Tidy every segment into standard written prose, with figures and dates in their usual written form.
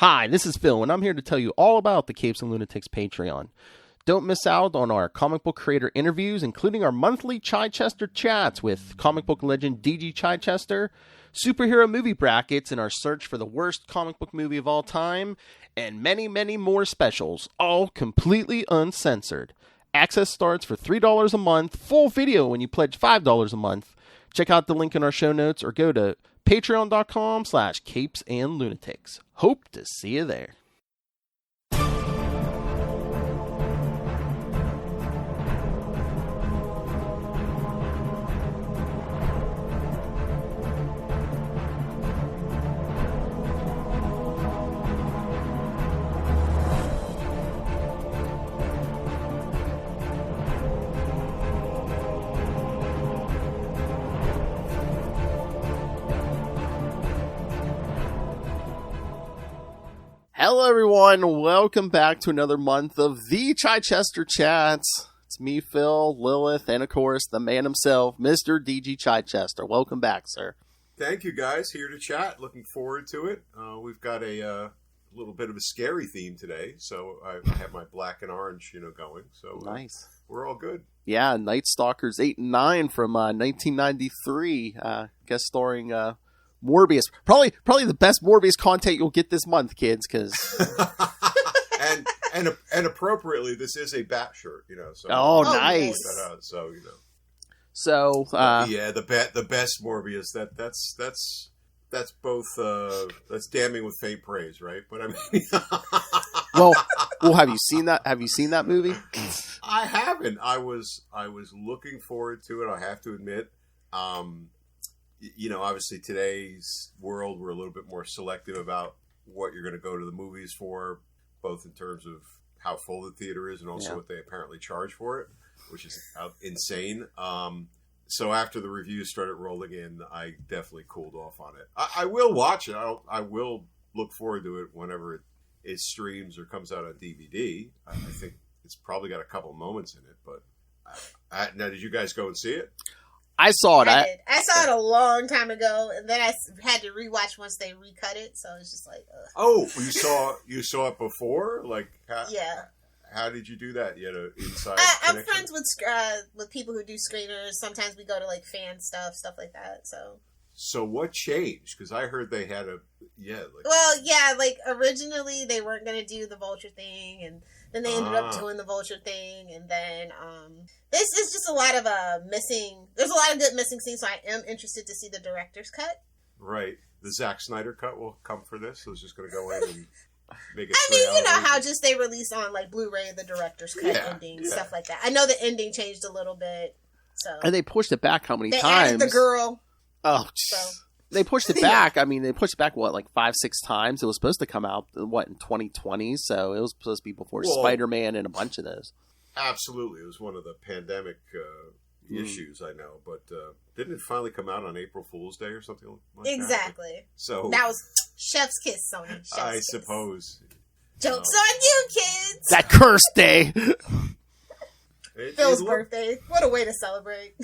Hi, this is Phil, and I'm here to tell you all about the Capes and Lunatics Patreon. Don't miss out on our comic book creator interviews, including our monthly Chichester Chats with comic book legend DG Chichester, superhero movie brackets in our search for the worst comic book movie of all time, and many, many more specials, all completely uncensored. Access starts for $3 a month, full video when you pledge $5 a month. Check out the link in our show notes or go to patreon.com/capesandlunatics. Hope to see you there. Hello, everyone. Welcome back to another month of the Chichester Chats. It's me, Phil, Lilith, and of course, the man himself, Mr. DG Chichester. Welcome back, sir. Thank you, guys. Here to chat. Looking forward to it. We've got a little bit of a scary theme today, so I have my black and orange, going. So Nice. We're all good. Yeah, Nightstalkers 8 and 9 from 1993, guest starring Morbius. Probably the best Morbius content you'll get this month, kids, because and appropriately, this is a bat shirt, So nice. So the best Morbius. That's both that's damning with faint praise, right? But I mean, well, have you seen that? Have you seen that movie? I haven't. I was looking forward to it. I have to admit. Obviously today's world, we're a little bit more selective about what you're going to go to the movies for, both in terms of how full the theater is and also what they apparently charge for it, which is insane. So after the reviews started rolling in, I definitely cooled off on it. I will watch it. I will look forward to it whenever it streams or comes out on DVD. I think it's probably got a couple moments in it, but now, did you guys go and see it? I saw it. I saw it a long time ago, and then I had to rewatch once they recut it. So it's just like, ugh. Oh, you saw it before? Like, how did you do that? You had an inside I'm friends with people who do screeners. Sometimes we go to like fan stuff like that. So what changed? Because I heard they had originally they weren't going to do the Vulture thing, and then they ended up doing the Vulture thing, and then this is just a lot of missing. There's a lot of good missing scenes, so I am interested to see the director's cut. Right, the Zack Snyder cut will come for this. So it's just going to go in and make it. I mean, how just they release on like Blu-ray the director's cut ending, stuff like that. I know the ending changed a little bit, so and they pushed it back how many times? They added the girl. Oh, so. They pushed it back. I mean, they pushed it back, like 5-6 times? It was supposed to come out, in 2020? So it was supposed to be before Spider-Man and a bunch of those. Absolutely. It was one of the pandemic issues, I know. But didn't it finally come out on April Fool's Day or something like that? Exactly. So that was chef's kiss, Sony. I suppose. Joke's on you, kids! That cursed day! Phil's birthday. What a way to celebrate.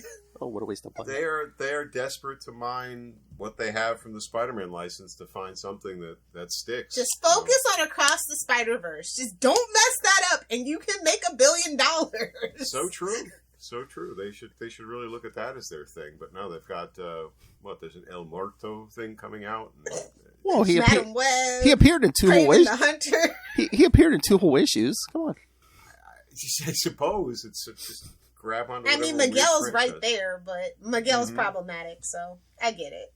Oh, what a waste of money. They are desperate to mine what they have from the Spider-Man license to find something that sticks. Just focus on Across the Spider-Verse. Just don't mess that up, and you can make $1 billion. So true. They should really look at that as their thing. But now they've got there's an El Muerto thing coming out. And, well, he appeared in 2 whole issues. He appeared in 2 whole issues. Come on. I suppose it's just grab on. I mean, Miguel's right there, but Miguel's problematic, so I get it.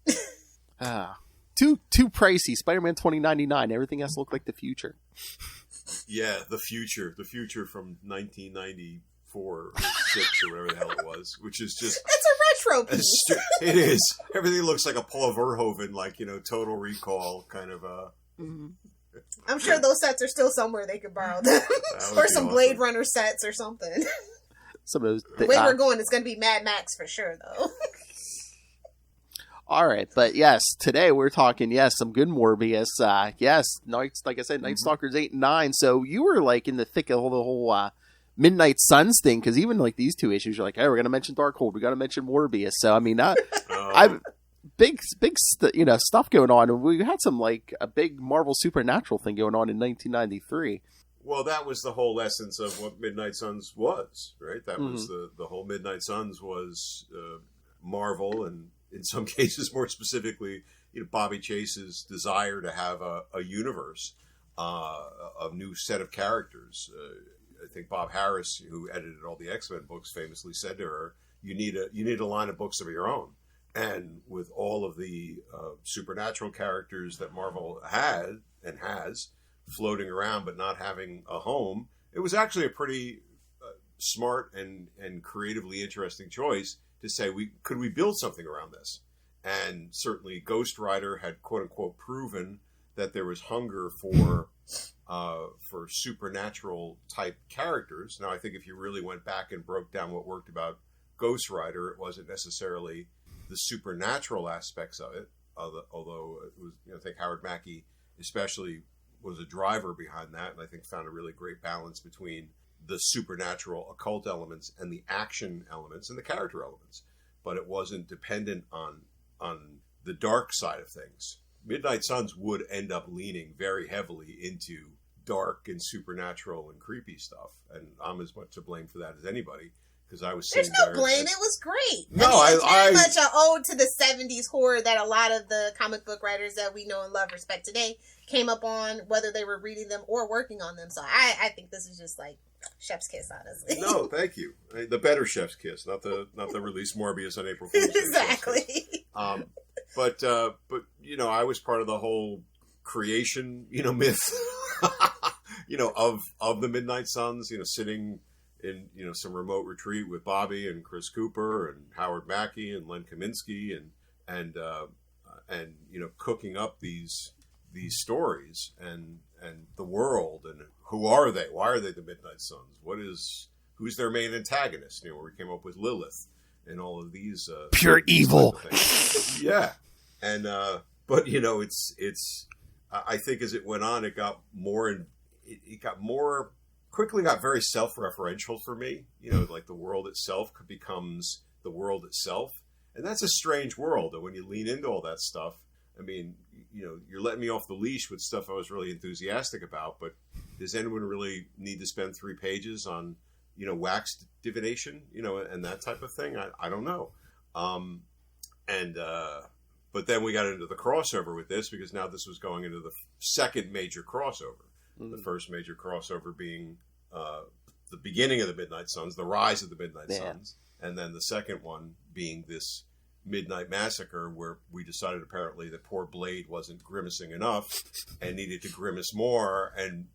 Too pricey. Spider-Man 2099. Everything has to look like the future. Yeah, the future from 1994 or 6 or whatever the hell it was, which is just it's a retro piece. It is. Everything looks like a Paul Verhoeven, Total Recall kind of I'm sure those sets are still somewhere they could borrow them. Or some Blade Runner sets or something. Some of those. The way we're going, it's going to be Mad Max for sure, though. All right, but yes, today we're talking, some good Morbius. Like I said, Nightstalkers 8 and 9. So you were like in the thick of the whole Midnight Suns thing, because even like these 2 issues, you're like, hey, we're going to mention Darkhold, we got to mention Morbius. So I mean, I've big stuff going on. We had some like a big Marvel Supernatural thing going on in 1993. Well, that was the whole essence of what Midnight Suns was, right? That was the whole Midnight Suns was Marvel, and in some cases, more specifically, Bobby Chase's desire to have a universe, a new set of characters. I think Bob Harris, who edited all the X-Men books, famously said to her, "You need a line of books of your own." And with all of the supernatural characters that Marvel had and has floating around but not having a home, it was actually a pretty smart and creatively interesting choice to say, could we build something around this? And certainly Ghost Rider had quote unquote proven that there was hunger for supernatural type characters. Now I think if you really went back and broke down what worked about Ghost Rider, it wasn't necessarily the supernatural aspects of it, although it was, I think Howard Mackey especially was a driver behind that, and I think found a really great balance between the supernatural occult elements and the action elements and the character elements. But it wasn't dependent on the dark side of things. Midnight Suns would end up leaning very heavily into dark and supernatural and creepy stuff, and I'm as much to blame for that as anybody. Because I was There's no blame. It was great. No, it's very much an ode to the 70s horror that a lot of the comic book writers that we know and love, respect today, came up on, whether they were reading them or working on them. So I think this is just like chef's kiss, honestly. No, thank you. The better chef's kiss, not the release Morbius on April Fool's Day. Exactly. But I was part of the whole creation, myth, of the Midnight Suns, sitting in some remote retreat with Bobby and Chris Cooper and Howard Mackey and Len Kaminsky and cooking up these stories and the world, and who are they? Why are they the Midnight Suns? Who's their main antagonist? Where we came up with Lilith and all of these pure evil. Yeah, and but it's I think as it went on, it got more quickly got very self-referential for me. Like the world itself becomes the world itself. And that's a strange world. And when you lean into all that stuff, I mean, you're letting me off the leash with stuff I was really enthusiastic about, but does anyone really need to spend 3 pages on, wax divination, and that type of thing? I don't know. But then we got into the crossover with this, because now this was going into the second major crossover. The first major crossover being the beginning of the Midnight Suns, the rise of the Midnight Suns, and then the second one being this Midnight Massacre, where we decided apparently that poor Blade wasn't grimacing enough and needed to grimace more, and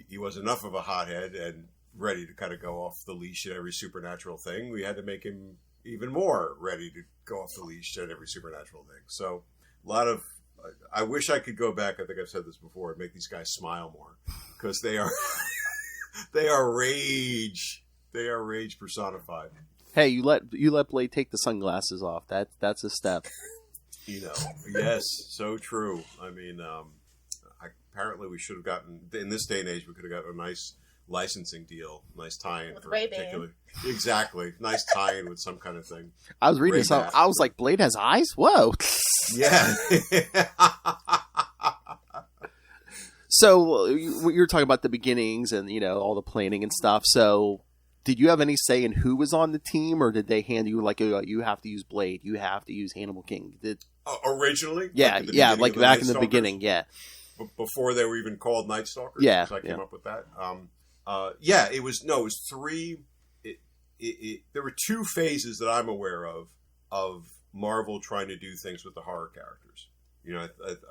he was enough of a hothead and ready to kind of go off the leash at every supernatural thing. We had to make him even more ready to go off the leash at every supernatural thing. So a lot of I wish I could go back. I think I've said this before, and make these guys smile more, because they are rage. They are rage personified. Hey, you let Blade take the sunglasses off. That's a step. Yes, so true. I mean, apparently we should have gotten, in this day and age, we could have gotten a nice licensing deal, nice tie-in with for Ray-Ban. particular. Exactly, nice tie-in with some kind of thing. I was reading something. I was like, Blade has eyes? Whoa. Yeah. So you were talking about the beginnings and all the planning and stuff. So did you have any say in who was on the team, or did they hand you like, you have to use Blade, you have to use Hannibal King? Originally? Like back in the beginning, yeah. Before they were even called Nightstalkers. Yeah, I came up with that. It was 3. There were 2 phases that I'm aware of Marvel trying to do things with the horror characters.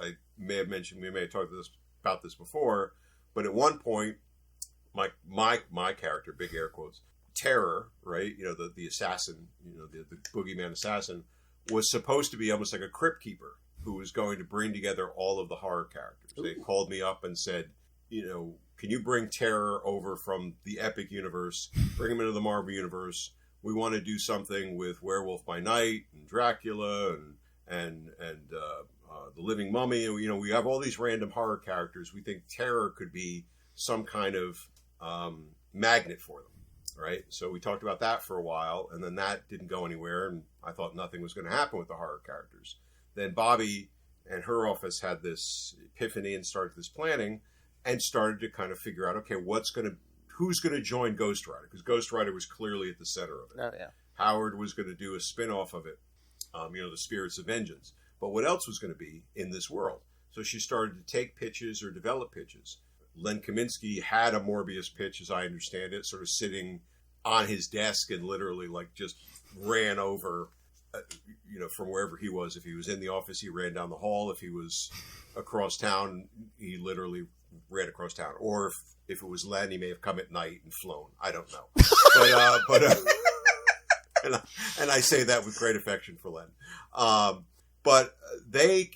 I may have mentioned, we may have talked about this before, but at one point, my character, big air quotes, Terror, right? The assassin, the boogeyman assassin, was supposed to be almost like a crypt keeper who was going to bring together all of the horror characters. Ooh. They called me up and said, can you bring Terror over from the Epic universe, bring him into the Marvel universe? We want to do something with Werewolf by Night and Dracula and the Living Mummy. We have all these random horror characters. We think Terror could be some kind of magnet for them, right? So we talked about that for a while, and then that didn't go anywhere, and I thought nothing was going to happen with the horror characters. Then Bobby and her office had this epiphany and started this planning and started to kind of figure out, okay, who's going to join Ghost Rider? Because Ghost Rider was clearly at the center of it. Oh, yeah. Howard was going to do a spin-off of it, the Spirits of Vengeance. But what else was going to be in this world? So she started to take pitches or develop pitches. Len Kaminsky had a Morbius pitch, as I understand it, sort of sitting on his desk and literally like just ran over, from wherever he was. If he was in the office, he ran down the hall. If he was across town, he literally ran across town. Or if it was Len, he may have come at night and flown. I don't know. And I say that with great affection for Len. But they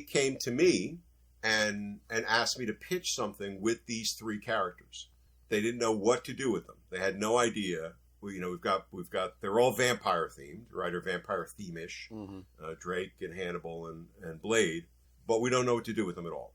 came to me and asked me to pitch something with these three characters. They didn't know what to do with them. They had no idea. We've got. They're all vampire themed, right, or vampire theme-ish. Mm-hmm. Drake and Hannibal and Blade, but we don't know what to do with them at all.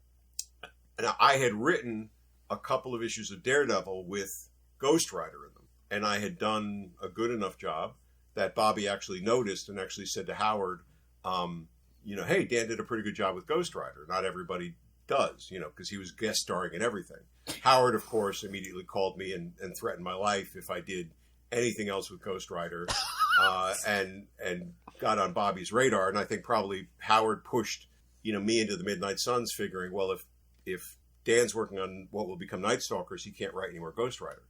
Now, I had written a couple of issues of Daredevil with Ghost Rider in them, and I had done a good enough job that Bobby actually noticed and actually said to Howard, hey, Dan did a pretty good job with Ghost Rider. Not everybody does, because he was guest starring in everything. Howard, of course, immediately called me and threatened my life if I did anything else with Ghost Rider, and got on Bobby's radar. And I think probably Howard pushed, me into the Midnight Suns, figuring, well, if Dan's working on what will become Nightstalkers, he can't write any more Ghost Rider.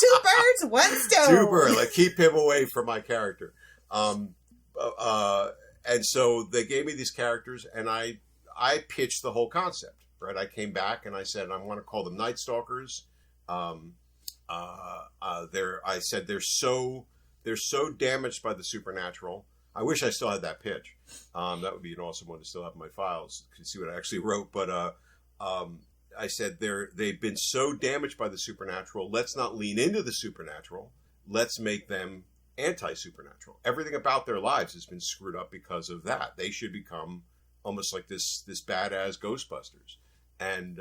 Two birds, one stone. Two birds, like keep him away from my character. And so they gave me these characters, and I pitched the whole concept. Right, I came back and I said I want to call them Nightstalkers. I said they're so damaged by the supernatural. I wish I still had that pitch. That would be an awesome one to still have in my files to see what I actually wrote. But I said they've been so damaged by the supernatural. Let's not lean into the supernatural. Let's make them anti-supernatural. Everything about their lives has been screwed up because of that. They should become almost like this badass Ghostbusters. And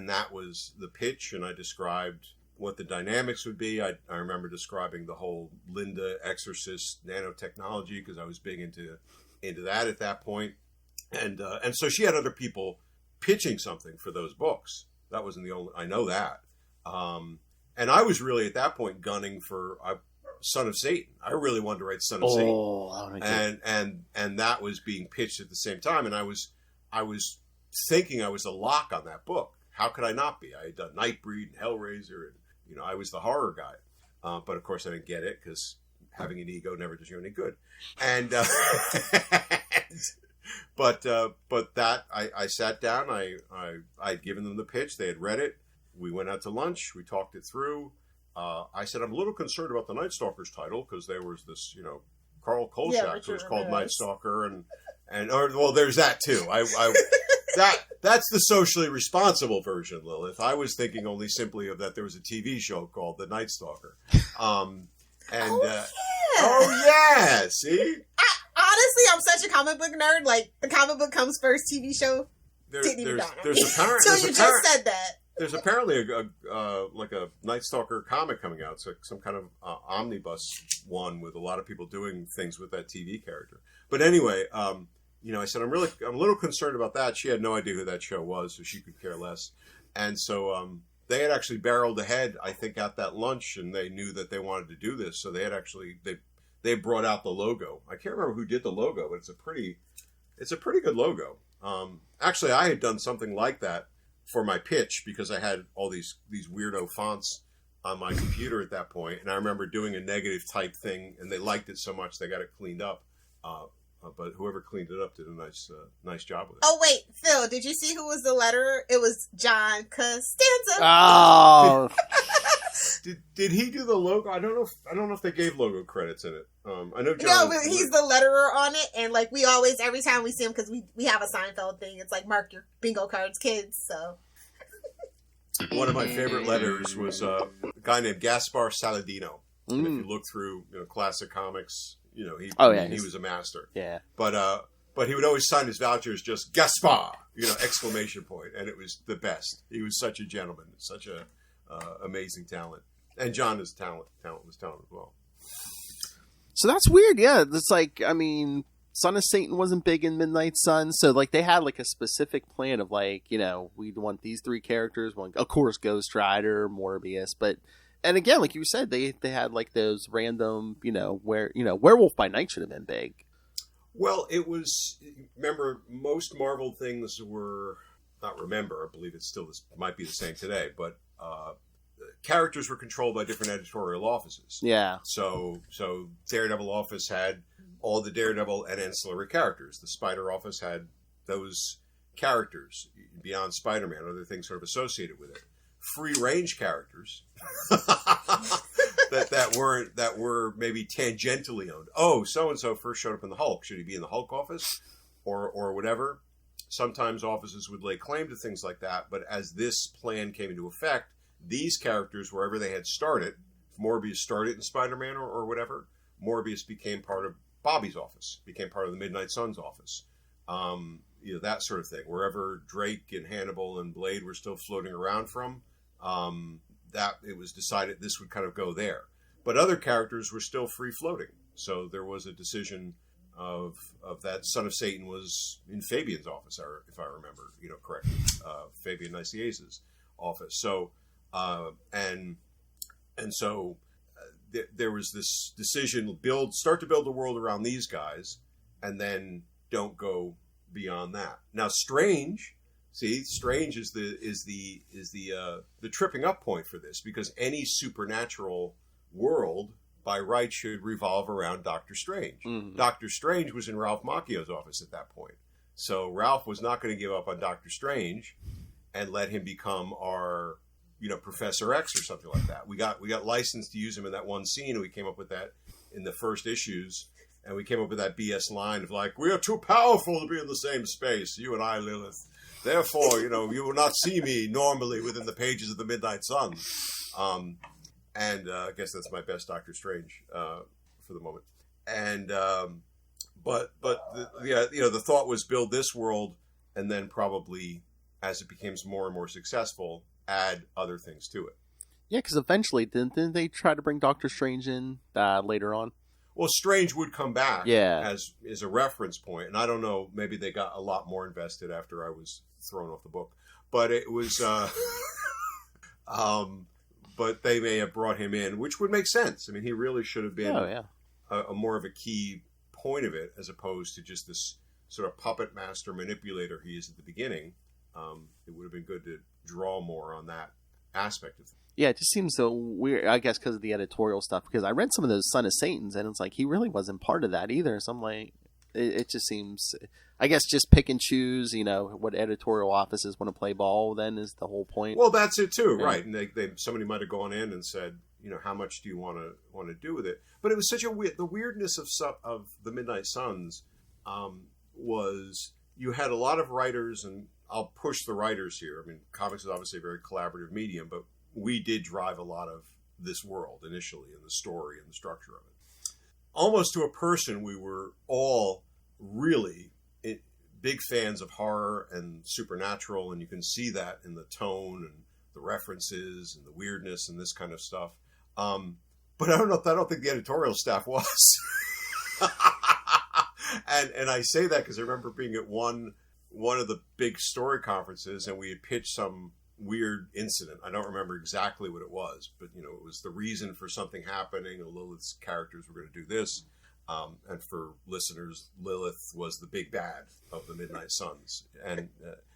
that was the pitch, and I described what the dynamics would be. I remember describing the whole Linda Exorcist nanotechnology, because I was big into that at that point. And so she had other people pitching something for those books. That wasn't the only, I know that. And I was really at that point gunning for Son of Satan. I really wanted to write Son of Satan. And that was being pitched at the same time. And I was thinking I was a lock on that book. How could I not be? I had done Nightbreed and Hellraiser, and I was the horror guy. But of course I didn't get it, because having an ego never does you any good. And but that I sat down. I'd given them the pitch. They had read it. We went out to lunch. We talked it through. I said I'm a little concerned about the Nightstalkers title, because there was this Carl Kolchak who was called Nightstalker, and there's that too. That's the socially responsible version, Lilith. I was thinking only simply of that there was a TV show called The Nightstalker. See? Honestly, I'm such a comic book nerd. Like, the comic book comes first, TV show didn't even dawn on me. Until you just said that. There's apparently a Nightstalker comic coming out. It's like some kind of omnibus one with a lot of people doing things with that TV character. But anyway, I said I'm a little concerned about that. She had no idea who that show was, so she could care less. And so they had actually barreled ahead, I think, at that lunch, and they knew that they wanted to do this. So they had actually they brought out the logo. I can't remember who did the logo, but it's a pretty good logo. Actually, I had done something like that for my pitch, because I had all these weirdo fonts on my computer at that point, and I remember doing a negative type thing, and they liked it so much they got it cleaned up. But whoever cleaned it up did a nice job with it. Oh wait, Phil, did you see who was the letterer? It was John Costanza. Oh. Did he do the logo? I don't know if they gave logo credits in it. I know John. No, but he's the letterer on it, and like we always, every time we see him, because we have a Seinfeld thing. It's like, mark your bingo cards, kids. So. One of my favorite letters was a guy named Gaspar Saladino. And if you look through classic comics, he was a master. Yeah. But he would always sign his vouchers just Gaspar, exclamation point, and it was the best. He was such a gentleman, such a amazing talent. And John is talent was talent as well. So that's weird, yeah. It's like, I mean, Son of Satan wasn't big in Midnight Suns, so like they had like a specific plan of like, you know, we'd want these three characters, one, of course, Ghost Rider, Morbius, but and again, like you said, they had like those random, Werewolf by Night should have been big. Well, it was. Remember, most Marvel things were not. Remember, I believe it's still might be the same today, but characters were controlled by different editorial offices. Yeah. So Daredevil office had all the Daredevil and ancillary characters. The Spider office had those characters beyond Spider-Man, other things sort of associated with it. Free range characters that were maybe tangentially owned. Oh, so and so first showed up in the Hulk. Should he be in the Hulk office or whatever? Sometimes offices would lay claim to things like that, but as this plan came into effect, these characters, wherever they had started, if Morbius started in Spider-Man or whatever, Morbius became part of Bobby's office, became part of the Midnight Suns office. That sort of thing. Wherever Drake and Hannibal and Blade were still floating around from, that it was decided this would kind of go there. But other characters were still free floating. So there was a decision of that Son of Satan was in Fabian's office, if I remember, correctly, Fabian Niciez's office. So there was this decision: start to build a world around these guys, and then don't go beyond that. Now, Strange is the tripping up point for this, because any supernatural world by right should revolve around Doctor Strange. Mm-hmm. Doctor Strange was in Ralph Macchio's office at that point, so Ralph was not going to give up on Doctor Strange and let him become our Professor X or something like that. We got licensed to use him in that one scene, and we came up with that in the first issues. And we came up with that BS line of like, we are too powerful to be in the same space, you and I, Lilith. Therefore, you will not see me normally within the pages of the Midnight Sun. I guess that's my best Doctor Strange for the moment. And the thought was build this world, and then probably as it becomes more and more successful, add other things to it. Yeah, because eventually, didn't they try to bring Doctor Strange in later on? Well, Strange would come back as a reference point, and I don't know, maybe they got a lot more invested after I was thrown off the book, but it was, but they may have brought him in, which would make sense. I mean, he really should have been a more of a key point of it, as opposed to just this sort of puppet master manipulator he is at the beginning. It would have been good to draw more on that aspect of things. Yeah, it just seems so weird, I guess, because of the editorial stuff. Because I read some of those Son of Satans, and it's like he really wasn't part of that either. So I'm like, it just seems, I guess, just pick and choose, what editorial offices want to play ball, then is the whole point. Well, that's it too, right? And somebody might have gone in and said, how much do you want to do with it? But it was such the weirdness of the Midnight Suns was you had a lot of writers, and I'll push the writers here. I mean, comics is obviously a very collaborative medium, but we did drive a lot of this world initially, and the story and the structure of it. Almost to a person, we were all really big fans of horror and supernatural, and you can see that in the tone and the references and the weirdness and this kind of stuff. But I don't think the editorial staff was. and I say that because I remember being at one of the big story conferences, and we had pitched some weird incident. I don't remember exactly what it was, but it was the reason for something happening, and Lilith's characters were going to do this. And for listeners, Lilith was the big bad of the Midnight Suns, and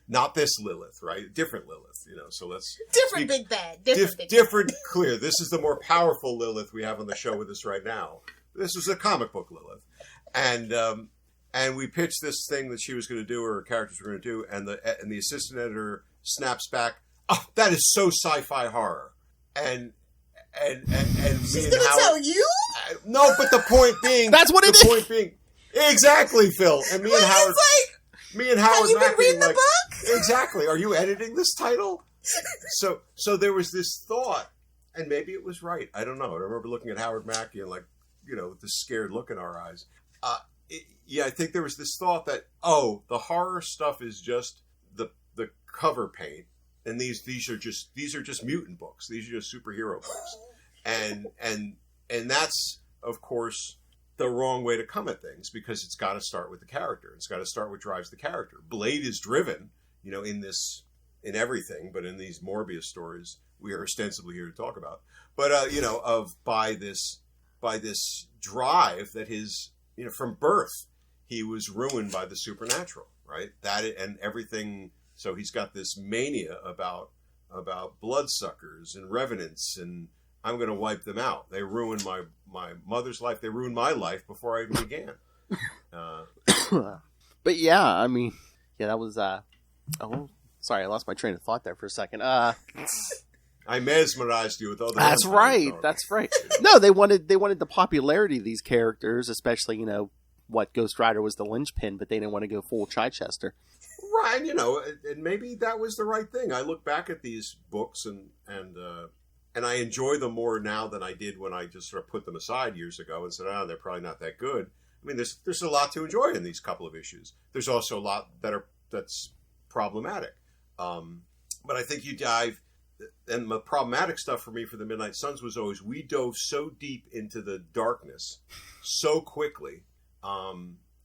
not this Lilith, right? Different Lilith, So let's big bad, different. Clear. This is the more powerful Lilith we have on the show with us right now. This was a comic book Lilith, and we pitched this thing that she was going to do, or her characters were going to do, and the assistant editor snaps back, "Oh, that is so sci-fi horror," and she's going to tell you? No, but the point being, that's what it is. The point being, exactly, Phil, and me and Howard. Have you been reading the book? Exactly. Are you editing this title? So there was this thought, and maybe it was right. I don't know. I remember looking at Howard Mackie and with this scared look in our eyes. I think there was this thought that, the horror stuff is just the cover paint, and these are just mutant books. These are just superhero books, and that's of course the wrong way to come at things, because it's got to start with the character. It's got to start what drives the character. Blade is driven, in everything, but in these Morbius stories, we are ostensibly here to talk about. But by this drive that his, from birth, he was ruined by the supernatural, right? That and everything. So he's got this mania about bloodsuckers and revenants, and I'm going to wipe them out. They ruined my mother's life. They ruined my life before I even began. But yeah, I mean, yeah, that was. Sorry, I lost my train of thought there for a second. I mesmerized you with all the. That's right. That's right. No, they wanted the popularity of these characters, especially what Ghost Rider was the linchpin, but they didn't want to go full Chichester. Right, and maybe that was the right thing. I look back at these books and I enjoy them more now than I did when I just sort of put them aside years ago and said, they're probably not that good. I mean, there's a lot to enjoy in these couple of issues. There's also a lot that's problematic. But I think you dive, and the problematic stuff for me for the Midnight Suns was always we dove so deep into the darkness so quickly.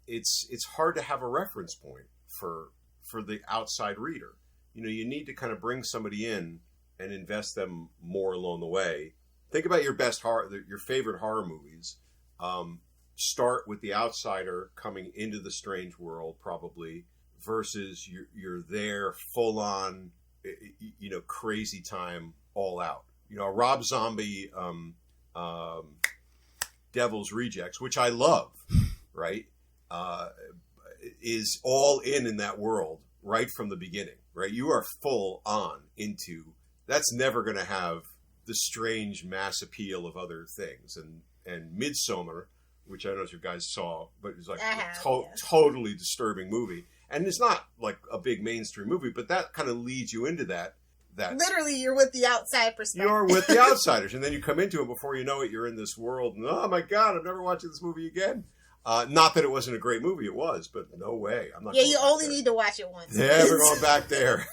It's hard to have a reference point for the outside reader. You need to kind of bring somebody in and invest them more along the way. Think about your favorite horror movies. Start with the outsider coming into the strange world, probably, versus you're there full on, crazy time, all out. Rob Zombie, Devil's Rejects, which I love, right, is all in that world right from the beginning, right? You are full on into. That's never going to have the strange mass appeal of other things. And Midsommar, which I don't know if you guys saw, but it's like totally disturbing movie. And it's not like a big mainstream movie, but that kind of leads you into that. Literally, you're with the outside perspective. You're with the outsiders. And then you come into it before you know it, you're in this world. And, oh my God, I'm never watching this movie again. Not that it wasn't a great movie, it was, but no way. I'm not. Yeah, you only need to watch it once. Never going back there.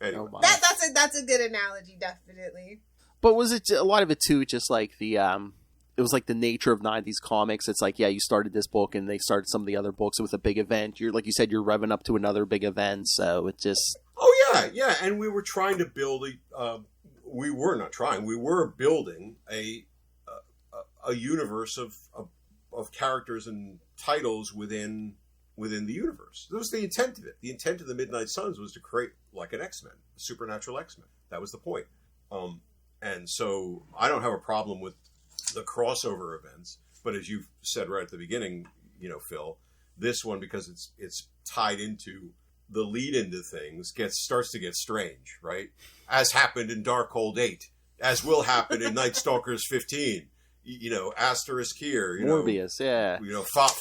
Anyway. That's a good analogy, definitely. But was it a lot of it too? Just like it was like the nature of 90s comics. It's like, yeah, you started this book and they started some of the other books with a big event. You're like you said, you're revving up to another big event. So it just. Oh yeah. And we were trying to build we were not trying. We were building a universe of characters and titles within the universe. That was the intent of it. The intent of the Midnight Suns was to create like an X-Men, a supernatural X-Men. That was the point. And so I don't have a problem with the crossover events, but as you said right at the beginning, Phil, this one, because it's tied into the lead into things, starts to get strange, right? As happened in Darkhold 8, as will happen in Nightstalkers 15. Asterisk here, Morbius, yeah.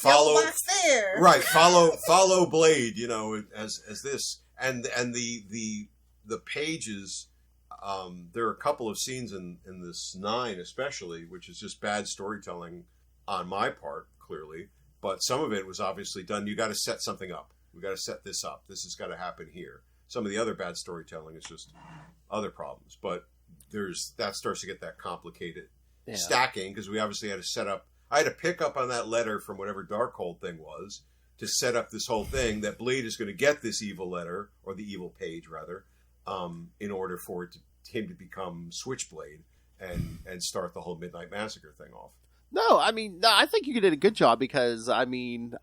Follow there. Right, follow Blade, as this, and the pages. There are a couple of scenes in this 9, especially, which is just bad storytelling on my part, clearly. But some of it was obviously done. You got to set something up. We got to set this up. This has got to happen here. Some of the other bad storytelling is just other problems, but that starts to get that complicated. Yeah. Stacking, because we obviously had to set up. I had to pick up on that letter from whatever Darkhold thing was to set up this whole thing that Blade is going to get this evil letter, or the evil page rather, in order for him to become Switchblade and start the whole Midnight Massacre thing off. No, I think you did a good job, because I didn't.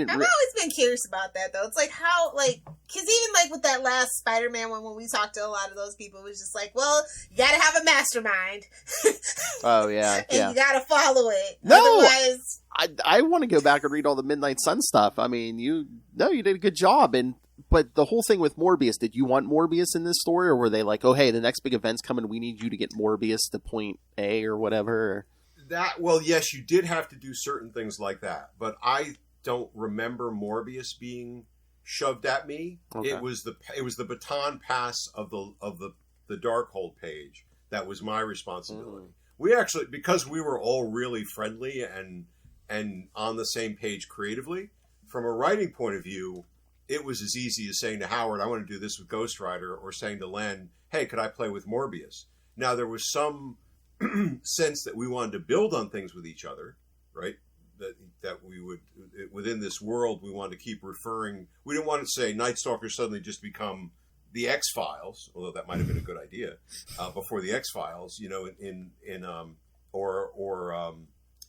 I've always been curious about that, though. It's like how, because even with that last Spider-Man one, when we talked to a lot of those people, it was just like, well, you gotta have a mastermind. Oh yeah, and you gotta follow it. No, otherwise, I want to go back and read all the Midnight Sun stuff. You did a good job, but the whole thing with Morbius, did you want Morbius in this story, or were they like, oh hey, the next big event's coming, we need you to get Morbius to point A or whatever? Yes, you did have to do certain things like that, but I don't remember Morbius being shoved at me. Okay. It was the baton pass of the Darkhold page that was my responsibility. We actually, because we were all really friendly and on the same page creatively, from a writing point of view, it was as easy as saying to Howard, I want to do this with Ghost Rider, or saying to Len, hey, could I play with Morbius? Now, there was some sense that we wanted to build on things with each other, right? That we would, within this world, we wanted to keep referring. We didn't want to say Nightstalkers suddenly just become the X-Files, although that might have been a good idea before the X-Files, you know, or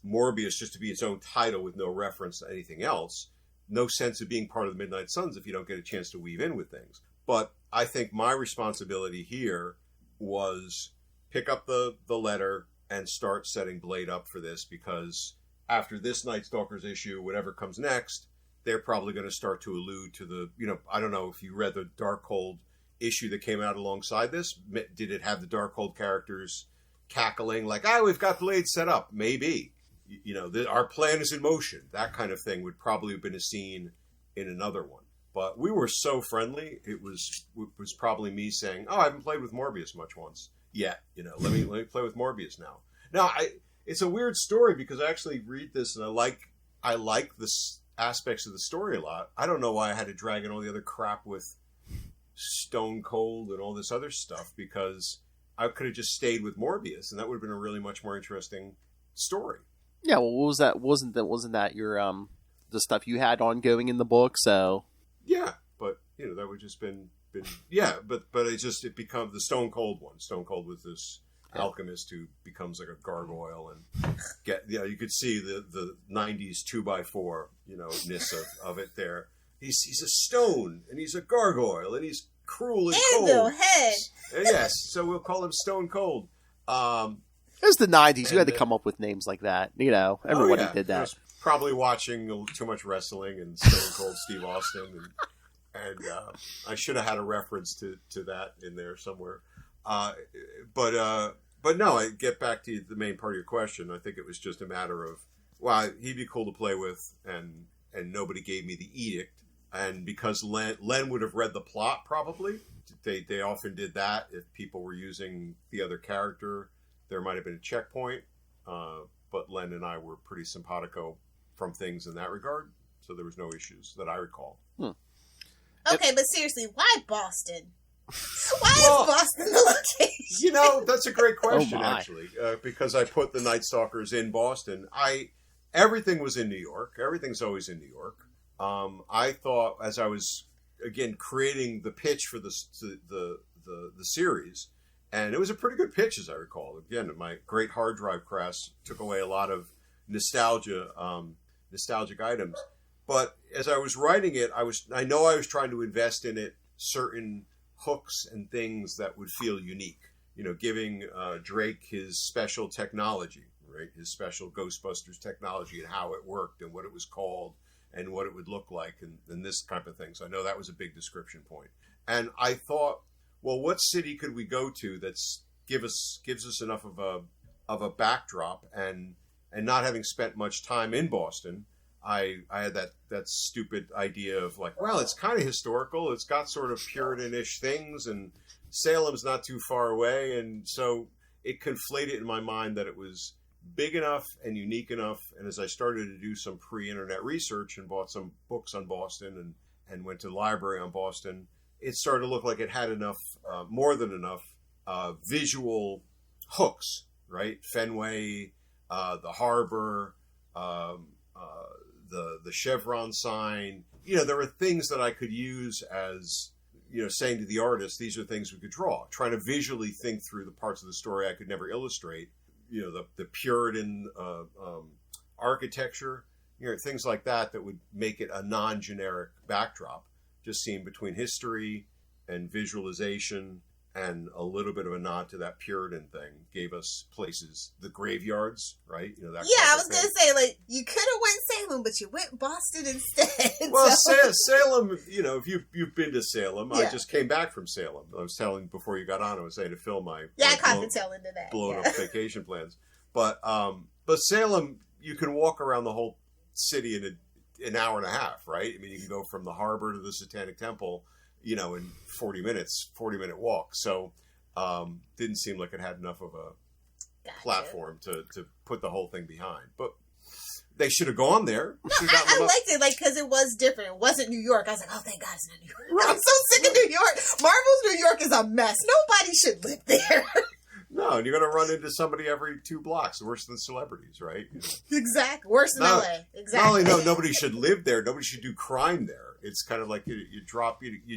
Morbius just to be its own title with no reference to anything else. No sense of being part of the Midnight Suns if you don't get a chance to weave in with things. But I think my responsibility here was pick up the letter and start setting Blade up for this, because after this Nightstalkers issue, whatever comes next, they're probably going to start to allude to the, you know, I don't know if you read the Darkhold issue that came out alongside this. Did it have the Darkhold characters cackling like, we've got Blade set up? Maybe. You know, our plan is in motion. That kind of thing would probably have been a scene in another one. But we were so friendly, it was probably me saying, I haven't played with Morbius much once yet. You know, let me play with Morbius now. Now, it's a weird story because I actually read this and I like the aspects of the story a lot. I don't know why I had to drag in all the other crap with Stone Cold and all this other stuff, because I could have just stayed with Morbius and that would have been a really much more interesting story. Yeah, well, what was that? Wasn't that your the stuff you had ongoing in the book? So yeah, but you know that would just been yeah, but it becomes the Stone Cold one. Stone Cold with this alchemist who becomes like a gargoyle and you could see the 90s 2x4 ness of it there. He's a stone and he's a gargoyle and he's cruel and cold. No head. Yes, so we'll call him Stone Cold. It was the 90s. You had to come up with names like that. You know, everybody did that. Probably watching too much wrestling and Stone Cold Steve Austin. And I should have had a reference to that in there somewhere. But no, I get back to the main part of your question. I think it was just a matter of, he'd be cool to play with, and nobody gave me the edict. And because Len would have read the plot probably, they often did that. If people were using the other character, there might have been a checkpoint, but Len and I were pretty simpatico from things in that regard, so there was no issues that I recall. Okay, but seriously, why Boston? Why is Boston the location? That's a great question, actually, because I put the Nightstalkers in Boston. Everything was in New York. Everything's always in New York. I thought, as I was, again, creating the pitch for the series, and it was a pretty good pitch, as I recall. Again, my great hard drive crash took away a lot of nostalgic items. But as I was writing it, I know I was trying to invest in it certain hooks and things that would feel unique. Giving Drake his special technology, right? His special Ghostbusters technology and how it worked and what it was called and what it would look like and this type of thing. So I know that was a big description point. And I thought, well, what city could we go to that's gives us enough of a backdrop, and not having spent much time in Boston, I had that stupid idea of like, well, it's kind of historical. It's got sort of Puritan-ish things, and Salem's not too far away, and so it conflated in my mind that it was big enough and unique enough. And as I started to do some pre-internet research and bought some books on Boston and went to the library on Boston, it started to look like it had enough, more than enough, visual hooks, right? Fenway, the harbor, the chevron sign. There were things that I could use as, saying to the artist, these are things we could draw. Trying to visually think through the parts of the story I could never illustrate. The Puritan architecture, things like that would make it a non-generic backdrop. Just seeing between history and visualization and a little bit of a nod to that Puritan thing gave us places, the graveyards, right? I was going to say, like, you could have went Salem, but you went Boston instead. Well, Salem, if you've been to Salem, yeah. I just came back from Salem. I was telling before you got on, I was saying to Phil I caught the tail end of that. Blown up vacation plans. But Salem, you can walk around the whole city in an hour and a half, right? I mean, you can go from the harbor to the Satanic Temple, in 40-minute walk. So didn't seem like it had enough of a platform to put the whole thing behind. But they should have gone there. No, I liked it, like, because it was different. It wasn't New York. I was like, oh, thank God it's not New York. I'm so sick of New York. Marvel's New York is a mess. Nobody should live there. No, and you're going to run into somebody every 2 blocks, worse than celebrities, right? Exactly. Worse than LA. Exactly. Not only nobody should live there, nobody should do crime there. It's kind of like you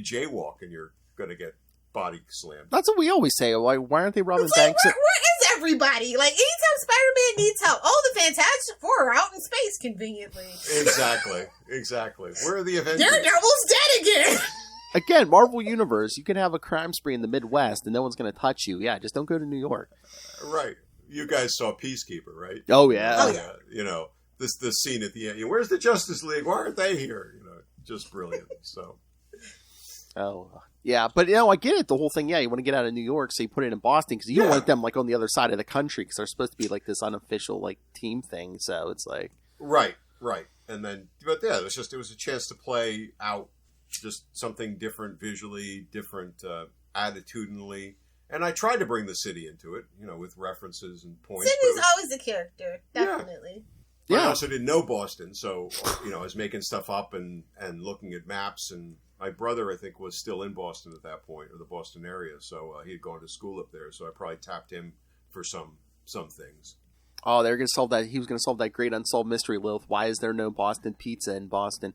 jaywalk and you're going to get body slammed. That's what we always say. Why aren't they robbing like, banks? Where is everybody? Like, anytime Spider-Man needs help, the Fantastic Four are out in space conveniently. Exactly. Where are the Avengers? Daredevil's dead again. Again, Marvel Universe, you can have a crime spree in the Midwest and no one's going to touch you. Yeah, just don't go to New York. Right. You guys saw Peacekeeper, right? Oh, yeah. You know, this scene at the end. Where's the Justice League? Why aren't they here? You know, just brilliant. So. Oh, yeah. But, I get it. The whole thing, you want to get out of New York, so you put it in Boston because you don't want them, like, on the other side of the country because they're supposed to be, like, this unofficial, like, team thing. So it's like. Right. And then, but yeah, it was a chance to play out just something different visually, different attitudinally. And I tried to bring the city into it, with references and points. City's always a character, definitely. Yeah. I also didn't know Boston, so, I was making stuff up and looking at maps. And my brother, I think, was still in Boston at that point, or the Boston area. So he had gone to school up there. So I probably tapped him for some things. Oh, they're going to solve that. He was going to solve that great unsolved mystery, Lilith. Why is there no Boston pizza in Boston?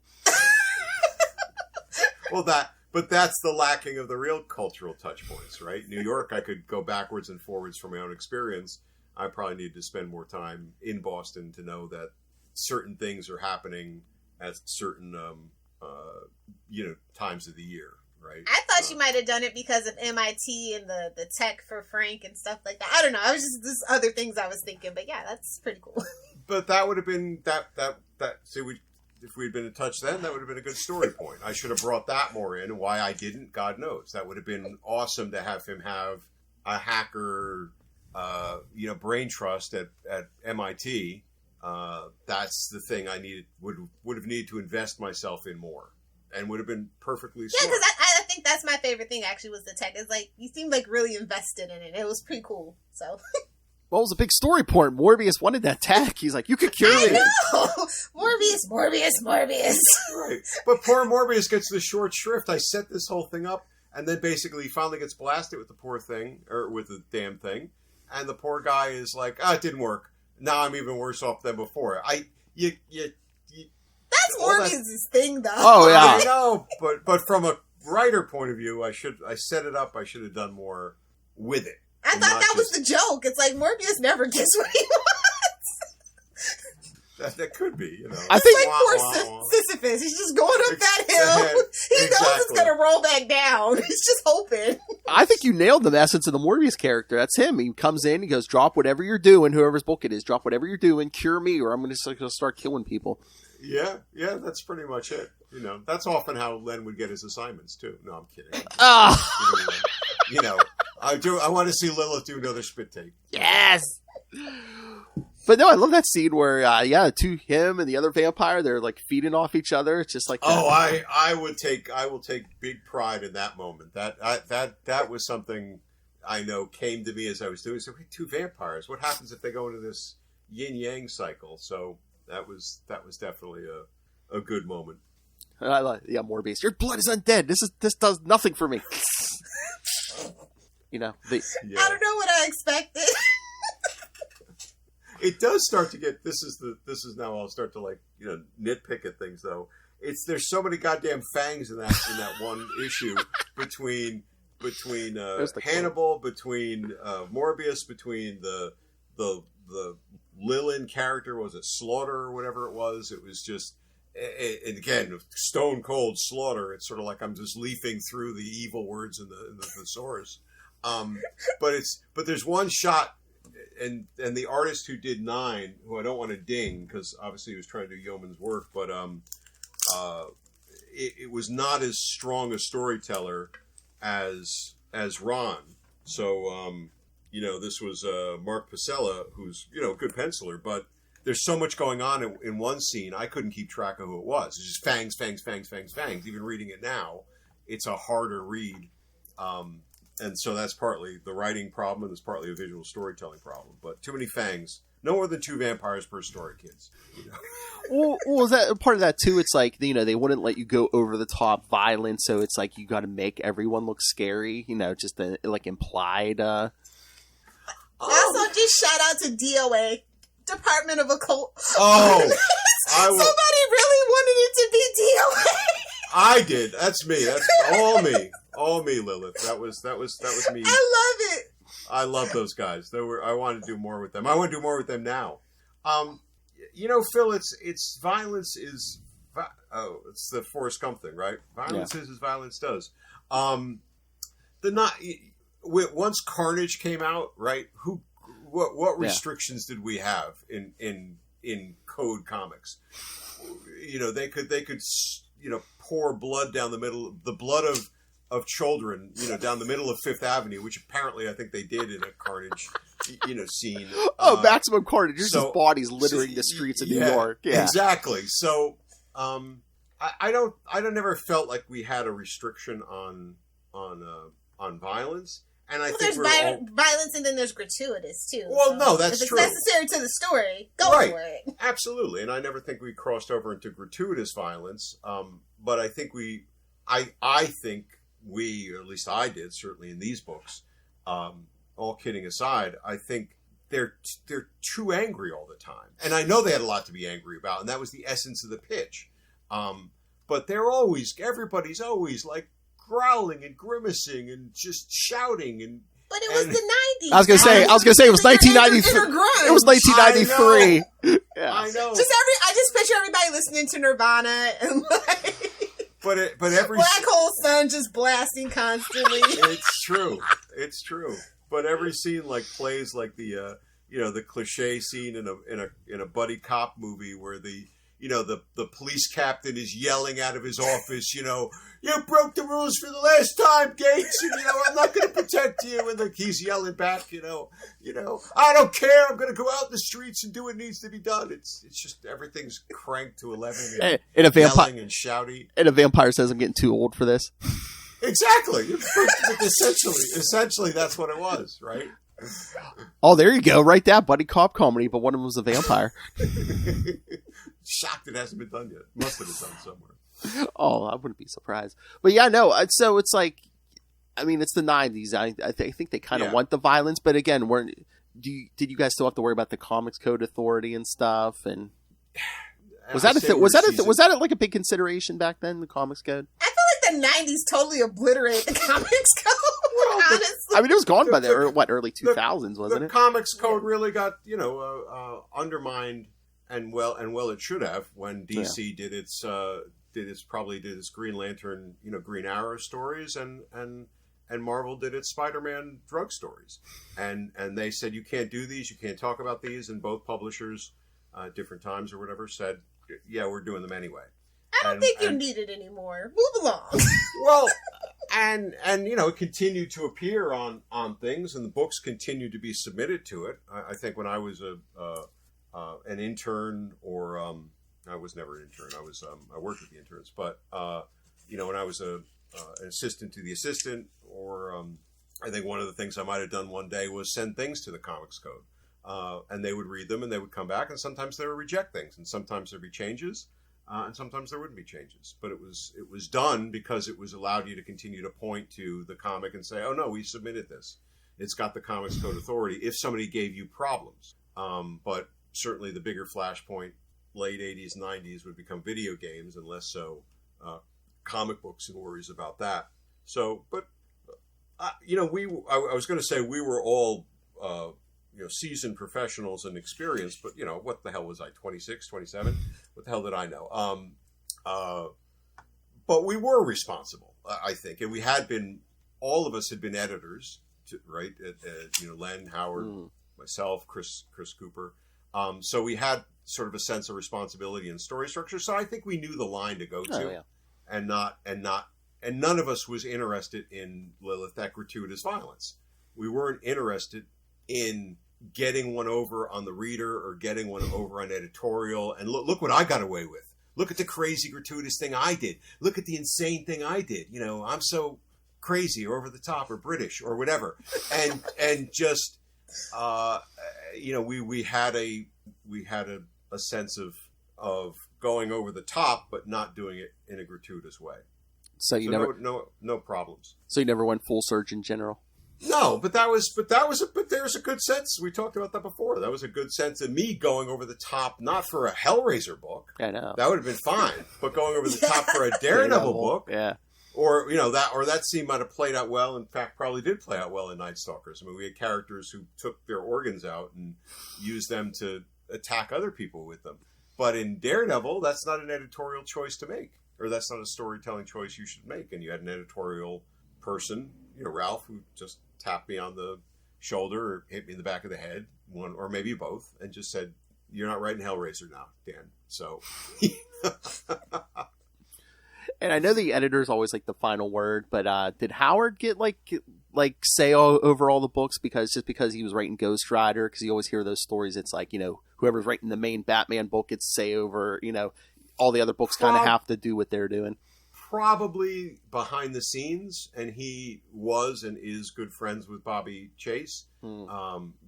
Well, but that's the lacking of the real cultural touch points, right? New York, I could go backwards and forwards from my own experience. I probably need to spend more time in Boston to know that certain things are happening at certain, times of the year, right? I thought you might have done it because of MIT and the tech for Frank and stuff like that. I don't know. I was just other things I was thinking, but yeah, that's pretty cool. But that would have been if we'd been in touch then, that would have been a good story point. I should have brought that more in. Why I didn't, God knows. That would have been awesome to have him have a hacker, brain trust at MIT. That's the thing I needed. Would have needed to invest myself in more, and would have been perfectly. Yeah, because I think that's my favorite thing. Actually, was the tech. It's like you seemed like really invested in it. It was pretty cool. So. Well, it was a big story point. Morbius wanted that tech. He's like, you could cure me. I know! Morbius. Right. But poor Morbius gets the short shrift. I set this whole thing up, and then basically he finally gets blasted with the poor thing, or with the damn thing, and the poor guy is like, it didn't work. Now I'm even worse off than before. That's Morbius' thing, though. Oh, yeah. I know, but from a writer point of view, I set it up, I should have done more with it. I thought that was the joke. It's like Morbius never gets what he wants. That could be, I think like poor Sisyphus. He's just going up that hill. He knows it's going to roll back down. He's just hoping. I think you nailed the essence of the Morbius character. That's him. He comes in, he goes, drop whatever you're doing, whoever's book it is, drop whatever you're doing, cure me, or I'm going to start killing people. Yeah, that's pretty much it. That's often how Len would get his assignments, too. No, I'm kidding. I want to see Lilith do another spit take. Yes! But no, I love that scene where, him and the other vampire, they're like feeding off each other. It's just like, I will take big pride in that moment. That was something I know came to me as I was doing. So, wait, 2 vampires. What happens if they go into this yin yang cycle? So that was definitely a good moment. I like, Morbius, your blood is undead. This does nothing for me. I don't know what I expected. It does start to get. This is now. I'll start to nitpick at things though. There's so many goddamn fangs in that one issue between Hannibal, between Morbius, between the Lilin character, was it Slaughter or whatever it was? It was just. And again, stone cold slaughter. It's sort of like I'm just leafing through the evil words in the thesaurus. But there's one shot, and the artist who did 9, who I don't want to ding because obviously he was trying to do yeoman's work, but it was not as strong a storyteller as Ron. So this was Mark Pacella, who's a good penciler, but. There's so much going on in one scene, I couldn't keep track of who it was. It's just fangs, fangs, fangs, fangs, fangs. Even reading it now, it's a harder read. And so that's partly the writing problem, and it's partly a visual storytelling problem. But too many fangs No more than 2 vampires per story, kids. You know? Well, is that part of that too? It's like, you know, they wouldn't let you go over the top violence, so it's like you got to make everyone look scary. You know, just like implied. Also, just shout out to DOA, Department of Occult. Oh, somebody really wanted it to be DOA. I did. That's me. That's all me. All me, Lilith. That was me. I love it. I love those guys. I want to do more with them. I want to do more with them now. You know, Phil, it's violence is. It's the Forrest Gump thing, right? Violence is as violence does. Once Carnage came out, right? What restrictions did we have in Code Comics? You know, they could pour blood down the middle, the blood of children, you know, down the middle of Fifth Avenue, which apparently I think they did in a Carnage, you know, scene. Maximum Carnage. There's just bodies littering the streets of New York. Yeah, exactly. So, I never felt like we had a restriction on violence. And I think there's violence, and then there's gratuitous too. Well, so no, that's true. If it's necessary to the story, go for it. Absolutely, and I never think we crossed over into gratuitous violence. But I think I think we, or at least I did, certainly in these books. All kidding aside, I think they're too angry all the time, and I know they had a lot to be angry about, and that was the essence of the pitch. But everybody's always like growling and grimacing and just shouting and. But it was the 90s. I was gonna say it was 1993. It was 1993. I know. I just picture everybody listening to Nirvana and like. But every Black Hole Sun just blasting constantly. It's true. But every scene like plays like the the cliche scene in a buddy cop movie where the police captain is yelling out of his office, you broke the rules for the last time, Gates, and I'm not going to protect you, and he's yelling back, I don't care, I'm going to go out in the streets and do what needs to be done. It's just everything's cranked to 11 and yelling and shouting. And a vampire says, "I'm getting too old for this." Exactly. Essentially, that's what it was, right? Oh, there you go. Write that buddy cop comedy, but one of them was a vampire. Shocked it hasn't been done yet. Must have been done somewhere. Oh, I wouldn't be surprised. But yeah, no. So it's like, I mean, it's the 90s. I think they kind of want the violence, but again, did you guys still have to worry about the Comics Code Authority and stuff? And was that like a big consideration back then? The Comics Code. I feel like the 90s totally obliterated the Comics Code. Honestly, I mean, it was gone by the early 2000s, wasn't it? The Comics Code really got undermined. And well, it should have when DC did its Green Lantern, Green Arrow stories, and Marvel did its Spider-Man drug stories, and they said you can't do these, you can't talk about these, and both publishers, different times or whatever, said, yeah, we're doing them anyway. I don't think you need it anymore. Move along. Well, and it continued to appear on things, and the books continued to be submitted to it. I think when I was an intern, or I was never an intern. I worked with the interns, but when I was an assistant to the assistant, or I think one of the things I might have done one day was send things to the Comics Code, and they would read them, and they would come back, and sometimes they would reject things, and sometimes there'd be changes, and sometimes there wouldn't be changes. But it was done because it was allowed you to continue to point to the comic and say, oh no, we submitted this. It's got the Comics Code Authority. If somebody gave you problems, but certainly the bigger flashpoint, late 80s, 90s, would become video games, and less so comic books and worries about that. So, but, I was going to say we were all, seasoned professionals and experienced, but, what the hell was I, 26, 27? What the hell did I know? But we were responsible, I think, and we had been, all of us had been editors, right? Len, Howard, myself, Chris Cooper. So we had sort of a sense of responsibility and story structure. So I think we knew the line to go to, and none of us was interested in Lilith, that gratuitous violence. We weren't interested in getting one over on the reader or getting one over on editorial. And look what I got away with. Look at the crazy gratuitous thing I did. Look at the insane thing I did. I'm so crazy or over the top or British or whatever. And just, we had a sense of going over the top, but not doing it in a gratuitous way. So you never no problems. So you never went full surge in general. No, but there's a good sense. We talked about that before. That was a good sense of me going over the top, not for a Hellraiser book. I know that would have been fine, but going over the top for a Daredevil book, yeah. Or that scene might have played out well. In fact, probably did play out well in Nightstalkers. I mean, we had characters who took their organs out and used them to attack other people with them. But in Daredevil, that's not an editorial choice to make, or that's not a storytelling choice you should make. And you had an editorial person, Ralph, who just tapped me on the shoulder or hit me in the back of the head, one or maybe both, and just said, "You're not writing Hellraiser now, Dan." So. And I know the editor's always like the final word, but did Howard get like say over all the books because he was writing Ghost Rider? Because you always hear those stories. It's like, whoever's writing the main Batman book gets say over. All the other books kind of have to do what they're doing. Probably behind the scenes, and he was and is good friends with Bobby Chase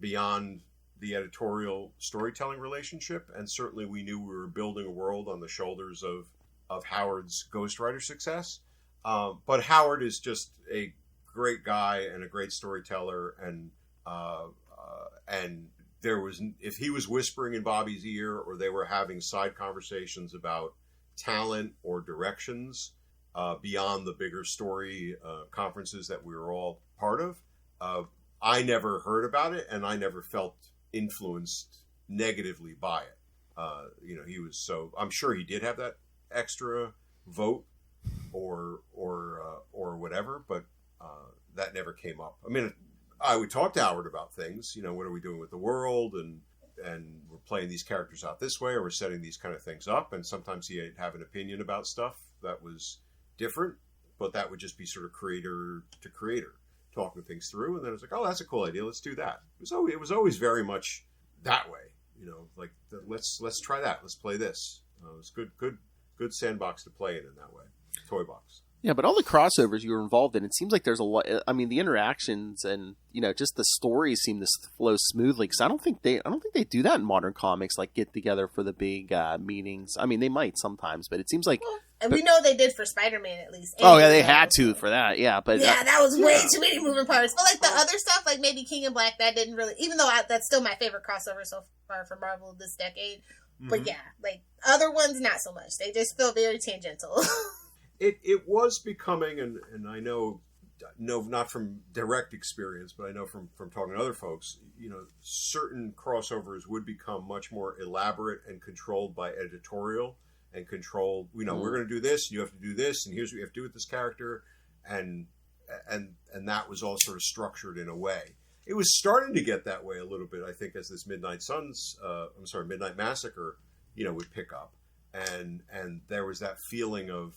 beyond the editorial storytelling relationship, and certainly we knew we were building a world on the shoulders of Howard's Ghost Rider success. But Howard is just a great guy and a great storyteller, and there was, if he was whispering in Bobby's ear or they were having side conversations about talent or directions beyond the bigger story conferences that we were all part of, I never heard about it, and I never felt influenced negatively by it. He was I'm sure he did have that extra vote or whatever, but that never came up. I mean, I would talk to Howard about things, what are we doing with the world, and we're playing these characters out this way, or we're setting these kind of things up, and sometimes he'd have an opinion about stuff that was different, but that would just be sort of creator to creator talking things through, and then it was like, oh, that's a cool idea, let's do that. It was always very much that way, like let's try that, let's play this. It was good sandbox to play in that way, toy box. Yeah, but all the crossovers you were involved in, it seems like there's a lot. I mean, the interactions and just the stories seem to flow smoothly. Because I don't think they do that in modern comics, like get together for the big meetings. I mean, they might sometimes, but it seems like. Well, and we know they did for Spider-Man at least. Oh yeah, they had to for that. Yeah, but that was way too many moving parts. But like the other stuff, like maybe King in Black, that didn't really. Even though that's still my favorite crossover so far for Marvel this decade. But yeah, like other ones, not so much. They just feel very tangential. It was becoming, and I know not from direct experience, but I know from talking to other folks, certain crossovers would become much more elaborate and controlled by editorial and controlled. We're going to do this, and you have to do this, and here's what you have to do with this character, and that was all sort of structured in a way. It was starting to get that way a little bit, I think, as this Midnight Massacre, would pick up, and there was that feeling of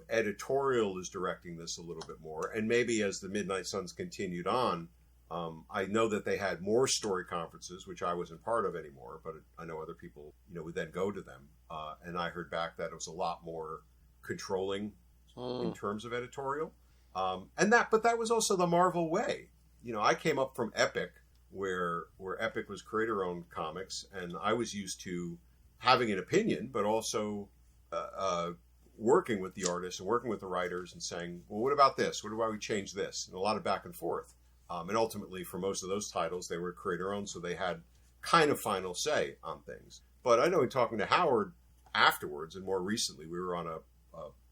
editorial is directing this a little bit more, and maybe as the Midnight Suns continued on, I know that they had more story conferences, which I wasn't part of anymore, but I know other people, would then go to them, and I heard back that it was a lot more controlling in terms of editorial, but that was also the Marvel way. I came up from Epic, where Epic was creator-owned comics, and I was used to having an opinion, but also working with the artists and working with the writers and saying, well, what about this? What about we change this? And a lot of back and forth. And ultimately, for most of those titles, they were creator-owned, so they had kind of final say on things. But I know in talking to Howard afterwards, and more recently, we were on a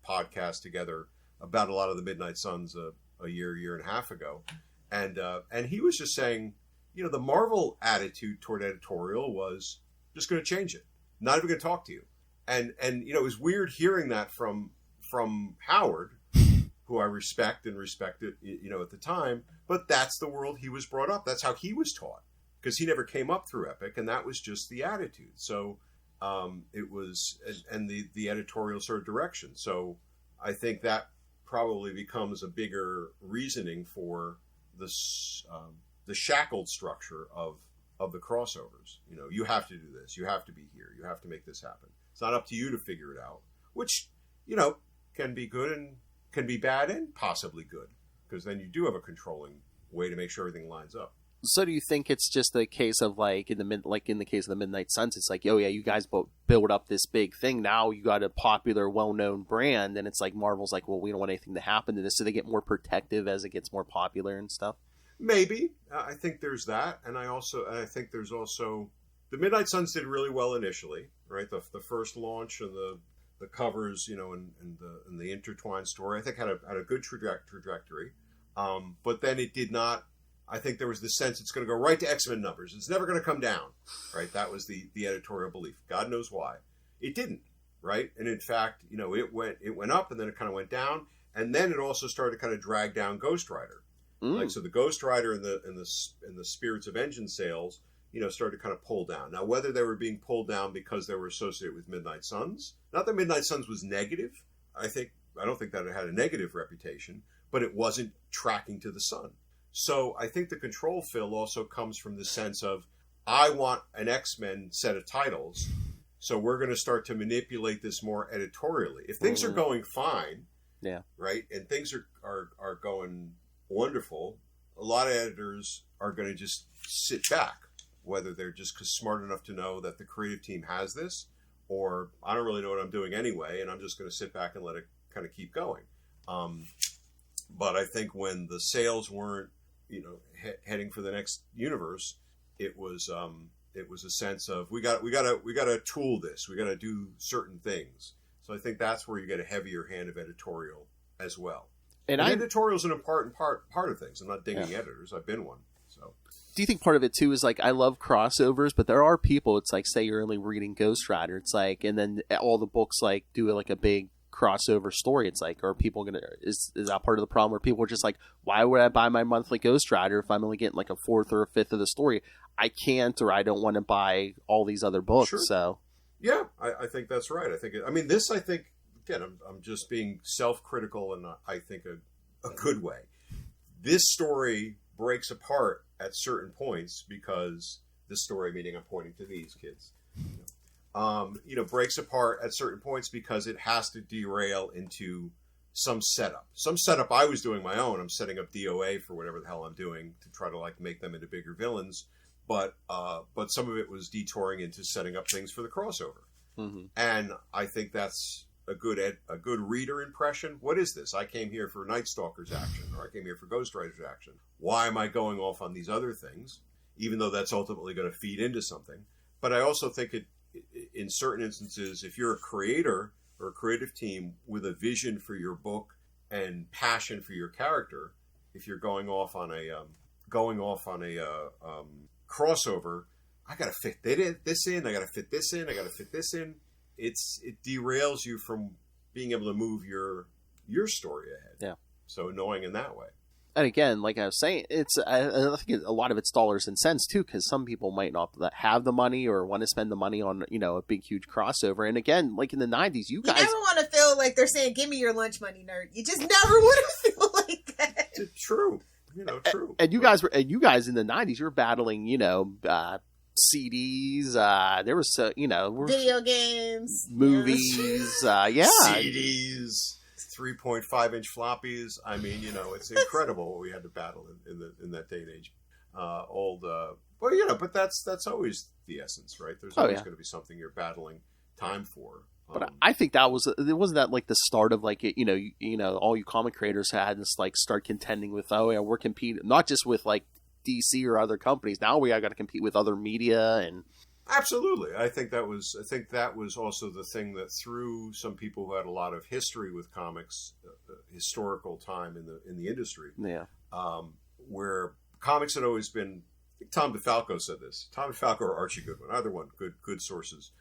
podcast together about a lot of the Midnight Suns a year and a half ago. And he was just saying, the Marvel attitude toward editorial was just going to change it. Not even going to talk to you. And it was weird hearing that from Howard, who I respected at the time, but that's the world he was brought up. That's how he was taught, because he never came up through Epic, and that was just the attitude. So it was, and the editorial sort of direction. So I think that probably becomes a bigger reasoning for the shackled structure of the crossovers. You have to do this, you have to be here, you have to make this happen. It's not up to you to figure it out, which, can be good and can be bad and possibly good, because then you do have a controlling way to make sure everything lines up. So do you think it's just a case of like in the case of the Midnight Suns, it's like, oh yeah, you guys build up this big thing. Now you got a popular, well-known brand, and it's like Marvel's like, well, we don't want anything to happen to this, so they get more protective as it gets more popular and stuff. Maybe. I think there's that, and I think there's also the Midnight Suns did really well initially, right? The first launch and the covers, you know, and the intertwined story, I think had a good trajectory, but then it did not. I think there was the sense it's going to go right to X-Men numbers. It's never going to come down, right? That was the editorial belief. God knows why. It didn't, right? And in fact, you know, it went up and then it kind of went down, and then it also started to kind of drag down Ghost Rider. Like, so the Ghost Rider and the Spirits of Vengeance sales, you know, started to kind of pull down. Now, whether they were being pulled down because they were associated with Midnight Suns, not that Midnight Suns was negative. I don't think that it had a negative reputation, but it wasn't tracking to the Sun. So I think the control, Phil, also comes from the sense of, I want an X-Men set of titles, so we're going to start to manipulate this more editorially. If things are going fine, yeah, right, and things are going wonderful, a lot of editors are going to just sit back, whether they're just smart enough to know that the creative team has this, or I don't really know what I'm doing anyway, and I'm just going to sit back and let it kind of keep going. But I think when the sales weren't, you know, heading for the next universe, it was a sense of we got to tool this. We got to do certain things. So I think that's where you get a heavier hand of editorial as well. And editorial is an important part of things. I'm not dinging editors. I've been one. So do you think part of it too is like, I love crossovers, but there are people, it's like, say you're only reading Ghost Rider, it's like, and then all the books like do like a big crossover story. It's like, are people gonna is that part of the problem where people are just like, why would I buy my monthly Ghost Rider if I'm only getting like a fourth or a fifth of the story? I can't, or I don't want to buy all these other books. Sure. So yeah, I think that's right. I think again, I'm just being self-critical, and I think a good way. This story breaks apart at certain points because this story, meaning I'm pointing to these kids, breaks apart at certain points because it has to derail into some setup. Some setup I was doing my own. I'm setting up DOA for whatever the hell I'm doing to try to like make them into bigger villains. But some of it was detouring into setting up things for the crossover. Mm-hmm. And I think that's a good reader impression. What is this? I came here for Nightstalkers action, or I came here for Ghost Rider's action. Why am I going off on these other things? Even though that's ultimately going to feed into something. But I also think in certain instances, if you're a creator or a creative team with a vision for your book and passion for your character, if you're going off on a crossover, I got to fit this in. I got to fit this in. I got to fit this in. It derails you from being able to move your story ahead. Yeah. So annoying in that way. And again, like I was saying, I think a lot of it's dollars and cents too, because some people might not have the money or want to spend the money on, a big, huge crossover. And again, like in the 90s, you guys... You never want to feel like they're saying, give me your lunch money, nerd. You just never want to feel like that. It's true. True. And you guys in the 90s, you were battling, CDs, there was, video games, movies, yeah. CDs. 3.5-inch floppies. I mean, it's incredible what we had to battle in that day and age. But that's always the essence, right? There's always going to be something you're battling time for. But I think wasn't that like the start of like all you comic creators had this like start contending with we're competing not just with like DC or other companies. Now we got to compete with other media and. Absolutely. I think that was also the thing that threw some people who had a lot of history with comics, historical time in the industry. Yeah. Where comics had always been, I think Tom DeFalco said this. Tom DeFalco or Archie Goodwin, either one, good sources.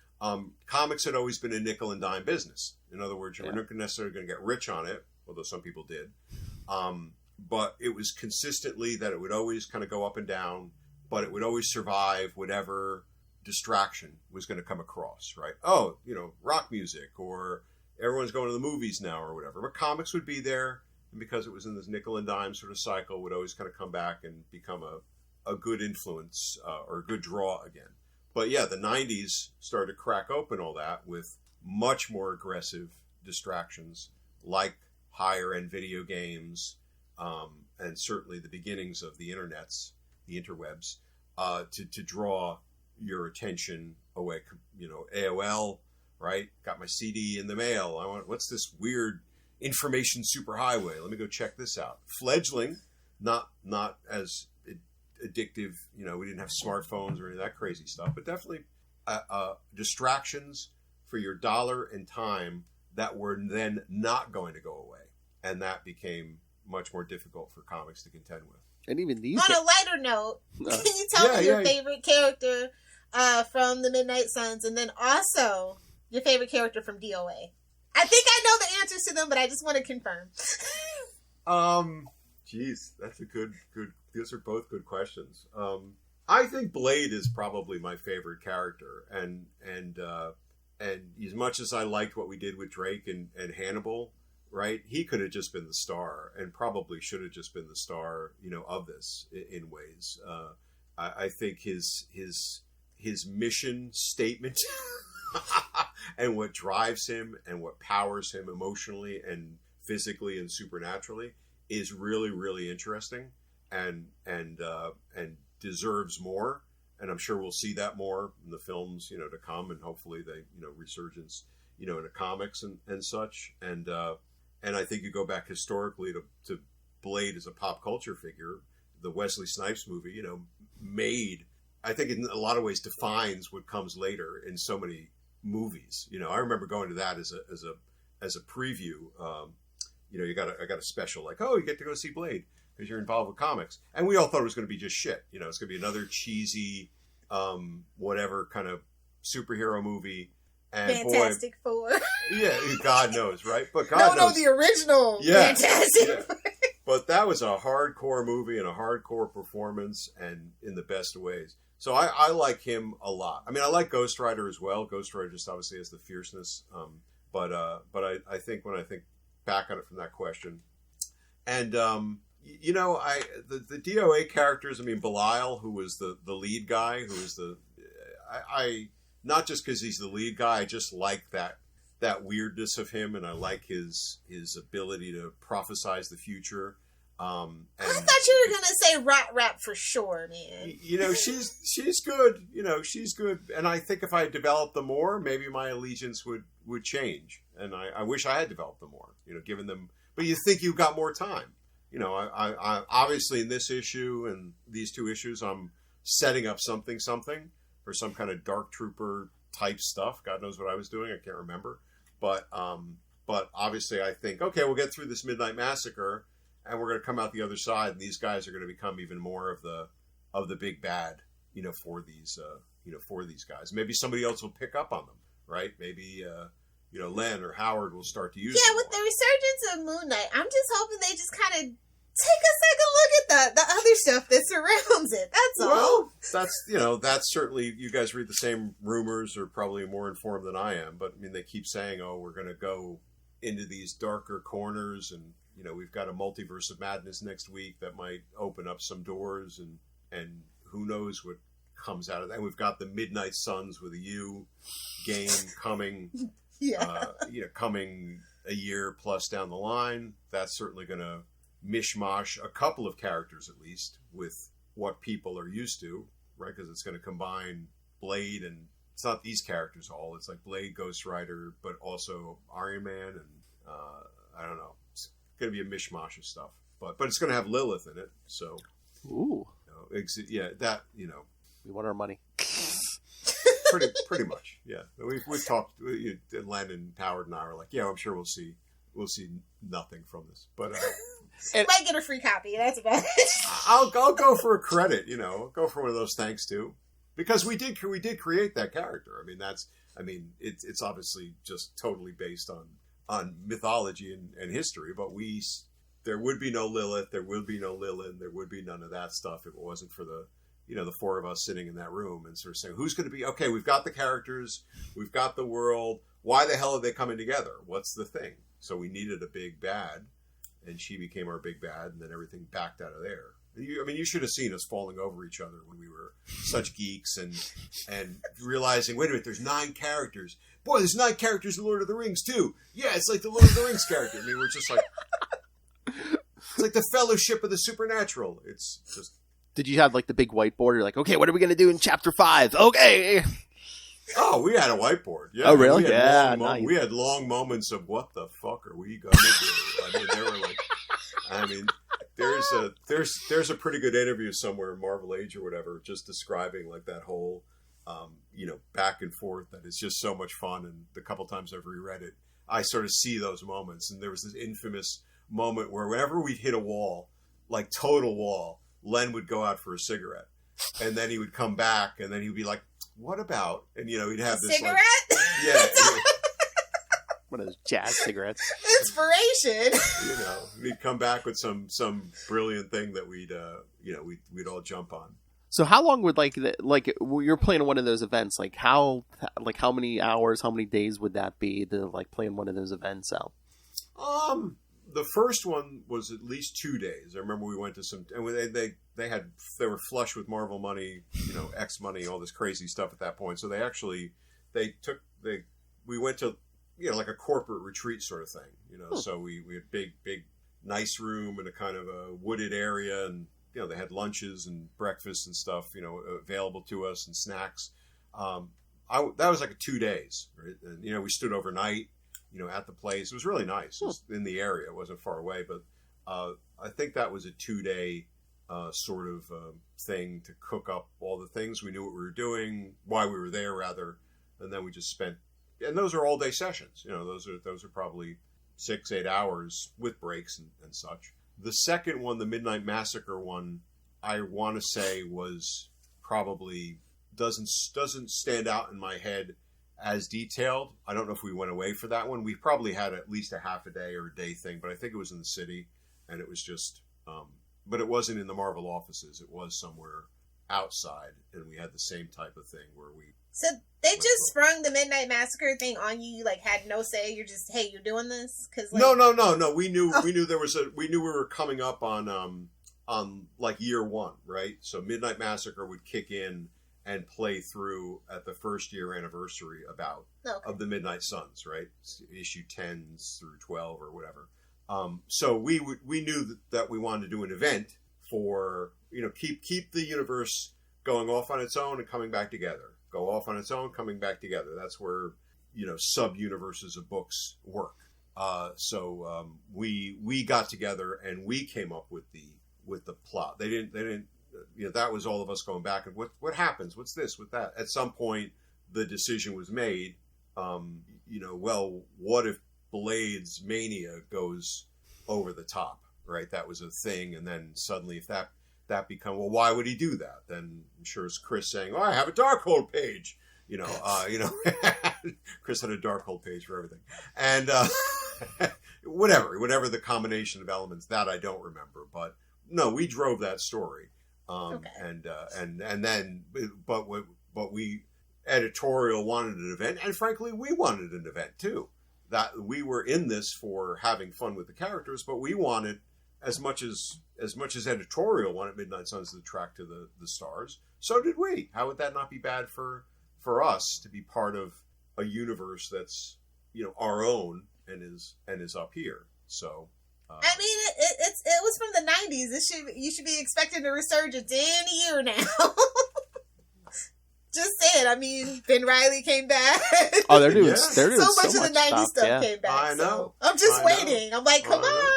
Comics had always been a nickel and dime business. In other words, you weren't necessarily going to get rich on it, although some people did. But it was consistently that it would always kind of go up and down, but it would always survive whatever distraction was going to come across, right? Oh, rock music, or everyone's going to the movies now or whatever. But comics would be there, and because it was in this nickel and dime sort of cycle, would always kind of come back and become a good influence or a good draw again. But yeah, the 90s started to crack open all that with much more aggressive distractions like higher end video games, and certainly the beginnings of the internets. the interwebs, to draw your attention away. You know, AOL, right? Got my CD in the mail. What's this weird information superhighway? Let me go check this out. Fledgling, not as addictive. You know, we didn't have smartphones or any of that crazy stuff, but definitely distractions for your dollar and time that were then not going to go away, and that became much more difficult for comics to contend with. And even these. On a lighter note, can you tell me your favorite character from the Midnight Suns, and then also your favorite character from DOA? I think I know the answers to them, but I just want to confirm. Geez, that's a good. These are both good questions. I think Blade is probably my favorite character, and as much as I liked what we did with Drake and Hannibal, right? He could have just been the star, and probably should have just been the star, you know, of this in ways. I think his mission statement and what drives him and what powers him emotionally and physically and supernaturally is really, really interesting and deserves more. And I'm sure we'll see that more in the films, you know, to come, and hopefully they, you know, resurgence, you know, into comics and such. And I think you go back historically to Blade as a pop culture figure. The Wesley Snipes movie, you know, I think in a lot of ways defines what comes later in so many movies. You know, I remember going to that as a preview. You know, I got a special like, oh, you get to go see Blade because you're involved with comics, and we all thought it was going to be just shit. You know, it's going to be another cheesy, whatever kind of superhero movie. And Fantastic Four. Yeah, God knows, right? But God knows. The original Fantastic Four. But that was a hardcore movie and a hardcore performance, and in the best ways. So I like him a lot. I mean, I like Ghost Rider as well. Ghost Rider just obviously has the fierceness. But I think when I think back on it from that question, and you know, the DOA characters. I mean, Belial, who was the lead guy, who was I not just because he's the lead guy. I just like that weirdness of him, and I like his ability to prophesize the future. I thought you were gonna say rap for sure, man. You know, she's good. You know, she's good, and I think if I developed them more, maybe my allegiance would change. And I wish I had developed them more. You know, given them, but you think you've got more time. You know, I obviously in this issue and these two issues, I'm setting up something for some kind of Dark Trooper type stuff. God knows what I was doing. I can't remember. But obviously I think, okay, we'll get through this Midnight Massacre and we're going to come out the other side. And these guys are going to become even more of the big bad, you know, for these guys. Maybe somebody else will pick up on them, right? Maybe, you know, Len or Howard will start to use them with more. the resurgence of Moon Knight, I'm just hoping they just kind of take a second look at the other stuff that surrounds it. That's all. Well, that's certainly, you guys read the same rumors, or probably more informed than I am, but I mean, they keep saying, oh, we're going to go into these darker corners, and, you know, we've got a multiverse of madness next week that might open up some doors, and who knows what comes out of that. And we've got the Midnight Suns with a U game coming, coming a year plus down the line. That's certainly going to mishmash a couple of characters at least with what people are used to, right? Because it's going to combine Blade, and it's not these characters all. It's like Blade, Ghost Rider, but also Iron Man, and I don't know. It's going to be a mishmash of stuff, but it's going to have Lilith in it. So, ooh, you know, that, you know, we want our money. pretty much, yeah. We've talked. Landon, Howard, and I were like, yeah, I'm sure we'll see nothing from this, but. And might get a free copy. That's about it. I'll go for a credit. You know, I'll go for one of those thanks too, because we did create that character. I mean, it's obviously just totally based on mythology and history. But there would be no Lilith, there would be no Lilith, there would be none of that stuff if it wasn't for the four of us sitting in that room and sort of saying, who's going to be okay? We've got the characters, we've got the world. Why the hell are they coming together? What's the thing? So we needed a big bad. And she became our big bad, and then everything backed out of there. You should have seen us falling over each other when we were such geeks and realizing, wait a minute, there's 9 characters. Boy, there's 9 characters in Lord of the Rings, too. Yeah, it's like the Lord of the Rings character. We're just like, it's like the Fellowship of the Supernatural. It's just Did you have like the big whiteboard? You're like, okay, what are we gonna do in chapter 5? Okay. Oh, we had a whiteboard. Yeah. Oh, really? Nice. We had long moments of what the fuck are we gonna do? I mean, they were like, I mean, there's a pretty good interview somewhere in Marvel Age or whatever, just describing like that whole, back and forth. That is just so much fun. And the couple times I've reread it, I sort of see those moments. And there was this infamous moment where whenever we'd hit a wall, like total wall, Len would go out for a cigarette, and then he would come back, and then he'd be like, "What about?" And he'd have this cigarette. Like, yeah. One of those jazz cigarettes. Inspiration. He'd come back with some brilliant thing that we'd all jump on. So how long would you're playing one of those events? Like how many hours, how many days would that be to like plan one of those events out? The first one was at least 2 days. I remember we went to some, and they were flush with Marvel money, X money, all this crazy stuff at that point. So we went to, like a corporate retreat sort of thing, So we had big, nice room in a kind of a wooded area, and they had lunches and breakfast and stuff, available to us, and snacks. That was like 2 days, right? And we stood overnight, at the place. It was really nice. It was in the area. It wasn't far away, but I think that was a 2-day sort of thing to cook up all the things. We knew what we were doing, why we were there, rather, and then we just spent. And those are all-day sessions. Those are probably 6-8 hours with breaks and such. The second one, the Midnight Massacre one, I want to say was probably doesn't stand out in my head as detailed. I don't know if we went away for that one. We probably had at least a half a day or a day thing, but I think it was in the city, and it was just, but it wasn't in the Marvel offices. It was somewhere outside, and we had the same type of thing where we. So they just sprung the Midnight Massacre thing on you. You like had no say. You're just, hey, you're doing this because no. We knew we knew we were coming up on like year one, right? So Midnight Massacre would kick in and play through at the first year anniversary of the Midnight Suns, right? Issue 10 through 12 or whatever. So we knew that we wanted to do an event for, keep the universe going off on its own and coming back together. Go off on its own, coming back together. That's where, sub-universes of books work. So we got together and we came up with the plot. They didn't. That was all of us going back and what happens? What's this? With that? At some point, the decision was made. Well, what if Blade's mania goes over the top? Right, that was a thing, and then suddenly, if that become, well, why would he do that? Then I'm sure it's Chris saying, "Oh, I have a Darkhold page." Chris had a Darkhold page for everything, and whatever the combination of elements that I don't remember, but no, we drove that story. Okay. And then, but we editorial wanted an event, and frankly, we wanted an event too. That we were in this for having fun with the characters, but we wanted as much as editorial wanted Midnight Suns to track to the stars. So did we. How would that not be bad for us to be part of a universe that's our own and is up here? So. I mean, it was from the 90s. You should be expecting a resurgence any year now. Just saying. I mean, Ben Reilly came back. Oh, they're doing so much of the 90s stuff came back. I know. So I'm just waiting. I'm like, come on.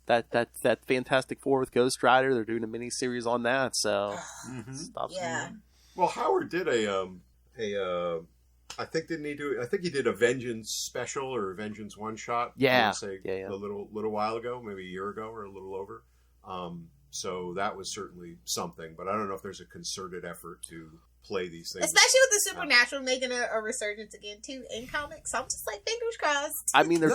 That Fantastic Four with Ghost Rider. They're doing a mini series on that. So stuff. Yeah. Well, Howard did I think he did a Vengeance special or a Vengeance one shot. Yeah. A little while ago, maybe a year ago or a little over. So that was certainly something, but I don't know if there's a concerted effort to play these things. Especially with the Supernatural making a resurgence again too in comics. I'm just like, fingers crossed. I mean, it'd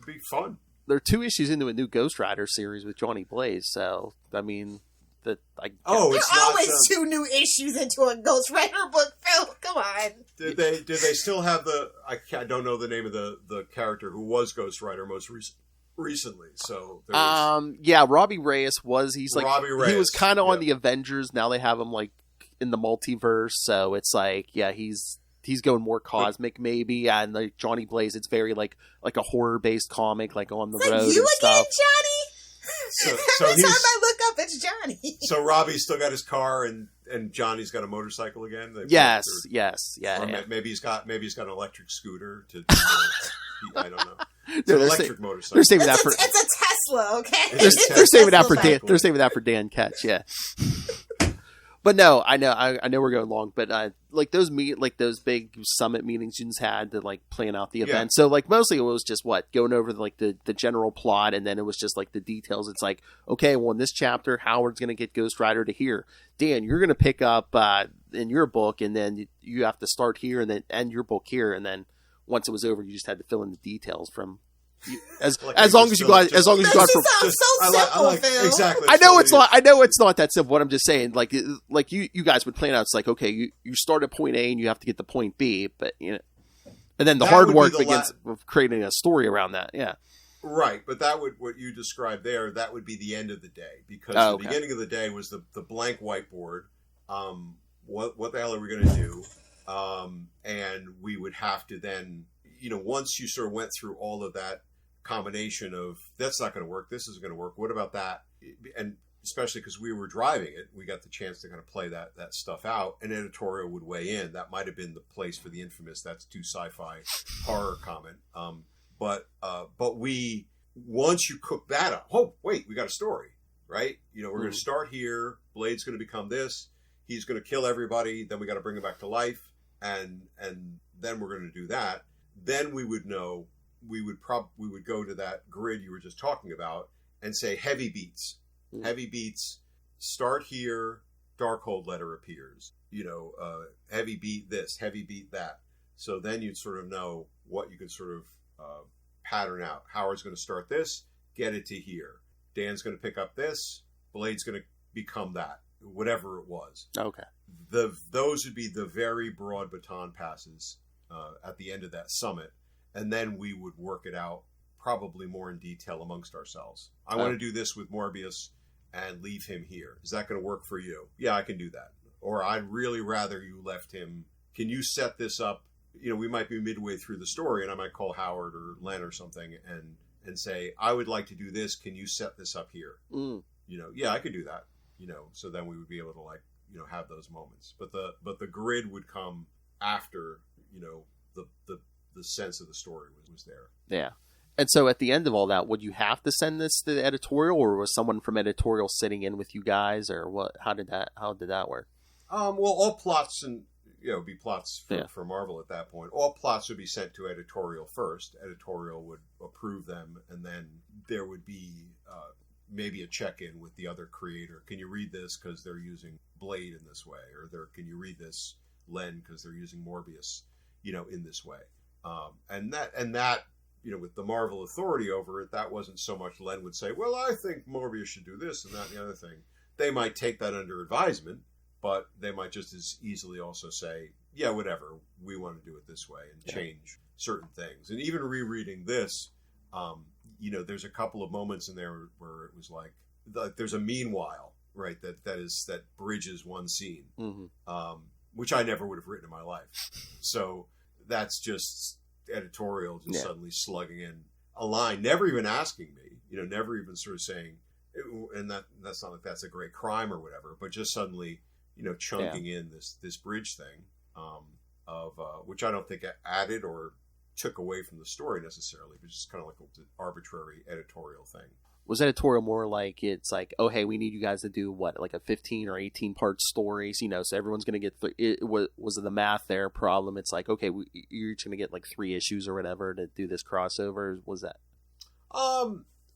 be fun. They're 2 issues into a new Ghost Rider series with Johnny Blaze, so I mean. There's always 2 new issues into a Ghost Rider book, Phil. Come on. Did they still have I don't know the name of the character who was Ghost Rider most recently. So Robbie Reyes was. He was kind of on the Avengers. Now they have him like in the multiverse. So it's like he's going more cosmic maybe. And like Johnny Blaze, it's very like a horror based comic, like on the road. You and again, stuff. Johnny? So every time I look up, it's Johnny. So Robbie's still got his car, and Johnny's got a motorcycle again. Yeah. Maybe he's got an electric scooter to. I don't know. It's No, an electric motorcycle. They're saving that for. It's a Tesla, okay? They're saving that for Dan. They're saving that for Dan Ketch. Yeah. But no, I know we're going long, but like those big summit meetings you had to like plan out the event. So like mostly it was just going over the general plot, and then it was just like the details. It's like, okay, well in this chapter, Howard's going to get Ghost Rider to here. Dan, you're going to pick up in your book, and then you have to start here and then end your book here, and then once it was over, you just had to fill in the details from. As long as you got from Phil. Exactly. I know it's not that simple. What I'm just saying, like you guys would plan out. It's like, okay, you start at point A and you have to get to point B, but and then the hard work begins with creating a story around that. Yeah. Right, but what you described there, that would be the end of the day, because the beginning of the day was the blank whiteboard. What the hell are we going to do? And we would have to then, once you sort of went through all of that combination of that's not going to work, this isn't going to work, what about that? And especially because we were driving it, we got the chance to kind of play that stuff out. An editorial would weigh in. That might have been the place for the infamous "that's too sci-fi" horror comment. But we, once you cook that up, oh wait, we got a story, right? We're going to start here. Blade's going to become this. He's going to kill everybody. Then we got to bring him back to life, and then we're going to do that. Then we would know. We would go to that grid you were just talking about and say heavy beats. Heavy beats, start here, Darkhold letter appears. Heavy beat this, heavy beat that. So then you'd sort of know what you could sort of pattern out. Howard's going to start this, get it to here. Dan's going to pick up this, Blade's going to become that, whatever it was. Okay. Those would be the very broad baton passes at the end of that summit. And then we would work it out probably more in detail amongst ourselves. I want to do this with Morbius and leave him here. Is that going to work for you? Yeah, I can do that. Or I'd really rather you left him. Can you set this up? We might be midway through the story, and I might call Howard or Len or something and say, I would like to do this. Can you set this up here? Yeah, I could do that. So then we would be able to have those moments. But the grid would come after, the sense of the story was there. Yeah. And so at the end of all that, would you have to send this to the editorial, or was someone from editorial sitting in with you guys, or what? How did that work? Well, all plots and be plots for Marvel at that point. All plots would be sent to editorial first. Editorial would approve them, and then there would be maybe a check-in with the other creator. Can you read this because they're using Blade in this way, or can you read this, Len, because they're using Morbius, in this way. And that with the Marvel authority over it, that wasn't so much Len would say, well, I think Morbius should do this and that and the other thing. They might take that under advisement, but they might just as easily also say, yeah, whatever, we want to do it this way and change certain things. And even rereading this, there's a couple of moments in there where it was like there's a meanwhile, right, that bridges one scene, which I never would have written in my life. So that's just editorial suddenly slugging in a line, never even asking me, never even sort of saying, and that's not like that's a great crime or whatever, but just suddenly, chunking in this bridge thing, of which I don't think added or took away from the story necessarily, but just kind of like an arbitrary editorial thing. Was editorial more like it's like, oh, hey, we need you guys to do what, like a 15 or 18 part stories, so everyone's going to get was the math there problem? It's like, okay, you're each going to get like 3 issues or whatever to do this crossover. Was that?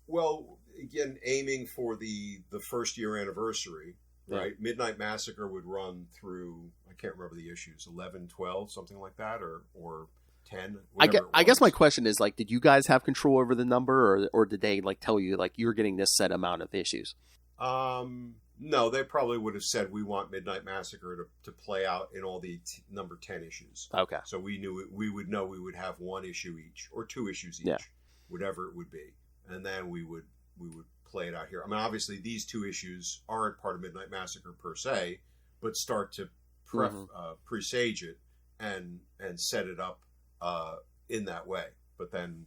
Well, again, aiming for the first year anniversary, right? Midnight Massacre would run through, I can't remember the issues, 11, 12, something like that, or 10. I guess my question is, like, did you guys have control over the number, or did they tell you you're getting this set amount of issues? No, they probably would have said we want Midnight Massacre to play out in all the number 10 issues. Okay. So we would know we would have 1 issue each or 2 issues each, whatever it would be, and then we would play it out here. I mean, obviously these 2 issues aren't part of Midnight Massacre per se, but start to presage it and set it up in that way. But then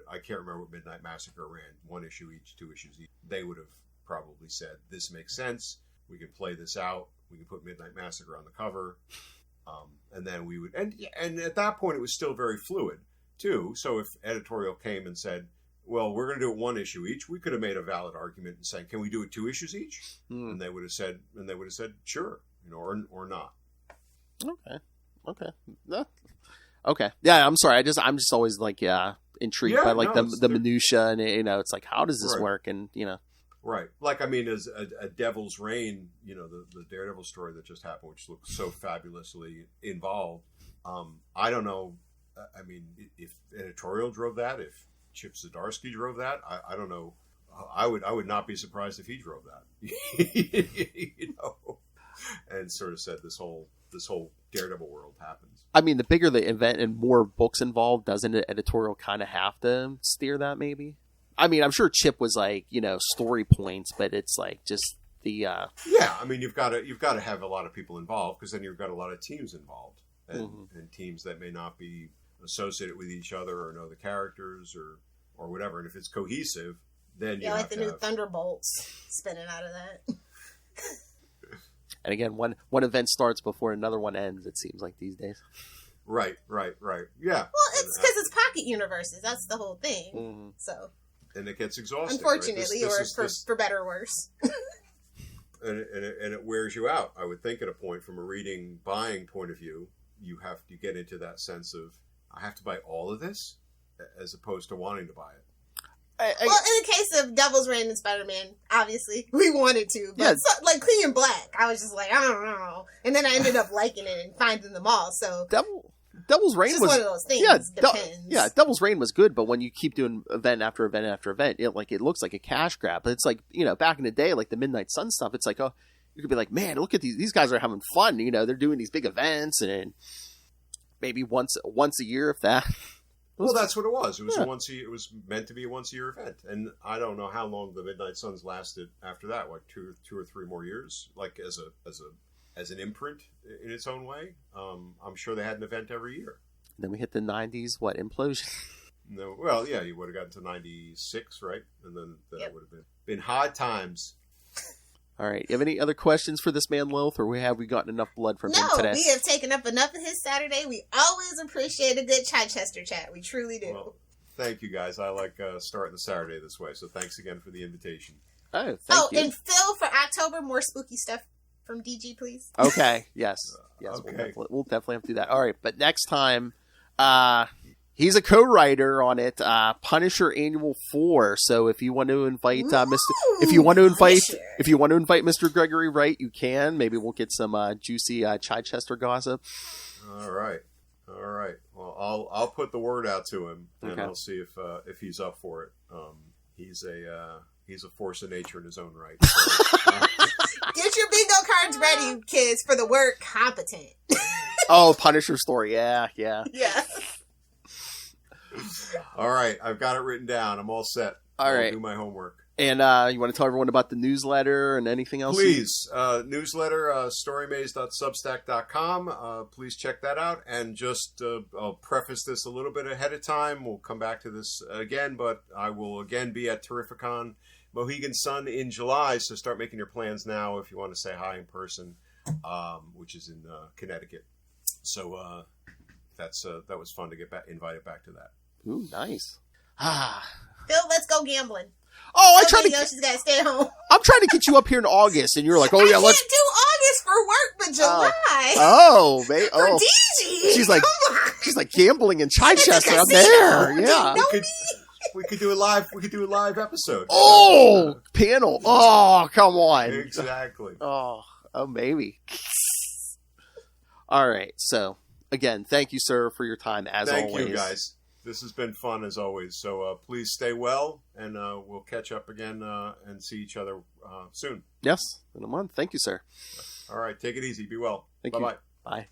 I can't remember what Midnight Massacre ran, 1 issue each, 2 issues each. They would have probably said, this makes sense. We can play this out. We can put Midnight Massacre on the cover. And then we would, and at that point it was still very fluid too. So if editorial came and said, well, we're going to do it 1 issue each, we could have made a valid argument and saying, can we do it 2 issues each? And they would have said, sure, or not. Okay. No. Okay. Yeah, I'm sorry. I'm just always like, intrigued by like the minutia, and it's like, how does this work? And right. Like, I mean, as a Devil's Reign, the Daredevil story that just happened, which looks so fabulously involved. I don't know. I mean, if editorial drove that, if Chip Zdarsky drove that, I don't know. I would not be surprised if he drove that. And sort of said this whole Daredevil world happens. I mean, the bigger the event and more books involved, doesn't an editorial kind of have to steer that? Maybe. I mean, I'm sure Chip was like, story points, but it's like just the. Yeah, I mean, you've got to have a lot of people involved, because then you've got a lot of teams involved, and teams that may not be associated with each other or know the characters or whatever. And if it's cohesive, then you have the new Thunderbolts spinning out of that. And again, one event starts before another one ends, it seems like these days. Right. Yeah. Well, it's because it's pocket universes. That's the whole thing. So. And it gets exhausting. Unfortunately, right? For better or worse. and it wears you out. I would think at a point, from a buying point of view, you get into that sense of, I have to buy all of this, as opposed to wanting to buy it. Well, in the case of Devil's Reign and Spider-Man, obviously, we wanted to. But like Clean and Black, I was just like, I don't know. And then I ended up liking it and finding them all. So Devil's Reign was one of those things. Depends. Devil's Reign was good, but when you keep doing event after event after event, it looks like a cash grab. But it's like, back in the day, like the Midnight Sun stuff, it's like, oh, you could be like, man, look at these guys are having fun. They're doing these big events, and maybe once a year, if that. Well, that's what it was. It was it was meant to be a once-a-year event, and I don't know how long the Midnight Suns lasted after that. Like two or three more years, like as an imprint in its own way. I'm sure they had an event every year. Then we hit the '90s. What, implosion? No, well, yeah, you would have gotten to '96, right? And then it would have been hard times. All right. You have any other questions for this man, Lilith, or have we gotten enough blood from him today? No, we have taken up enough of his Saturday. We always appreciate a good Chichester chat. We truly do. Well, thank you, guys. I like starting the Saturday this way, so thanks again for the invitation. Oh, thank you. And Phil, for October, more spooky stuff from DG, please. Okay. Yes. Okay. We'll definitely have to do that. All right. But next time, he's a co-writer on it, Punisher Annual 4. So if you want to invite if you want to invite Mr. Gregory Wright, you can. Maybe we'll get some juicy Chichester gossip. All right. Well, I'll put the word out to him, and I'll see if he's up for it. He's a force of nature in his own right. So, get your bingo cards ready, kids, for the word competent. Oh, Punisher story. Yeah. Yeah. All right, I've got it written down. I'm all set. I'll do my homework. And you want to tell everyone about the newsletter and anything else? Please, newsletter, storymaze.substack.com. Please check that out. And just I'll preface this a little bit ahead of time. We'll come back to this again, but I will again be at Terrificon Mohegan Sun in July. So start making your plans now if you want to say hi in person, which is in Connecticut. So that was fun to get invited back to that. Ooh, nice. Phil, let's go gambling. Oh, I tried to. She's got to stay home. I'm trying to get you up here in August, and you're like, "Oh yeah, let's." I can't do August for work, but July. Oh, mate. For DG. She's like gambling in Chichester up there. Yeah. We could do a live episode. Oh, panel. Oh, come on. Exactly. Oh, maybe. All right. So again, thank you, sir, for your time as always. Thank you, guys. This has been fun as always. So please stay well, and we'll catch up again and see each other soon. Yes, in a month. Thank you, sir. All right. Take it easy. Be well. Thank you. Bye-bye. Bye.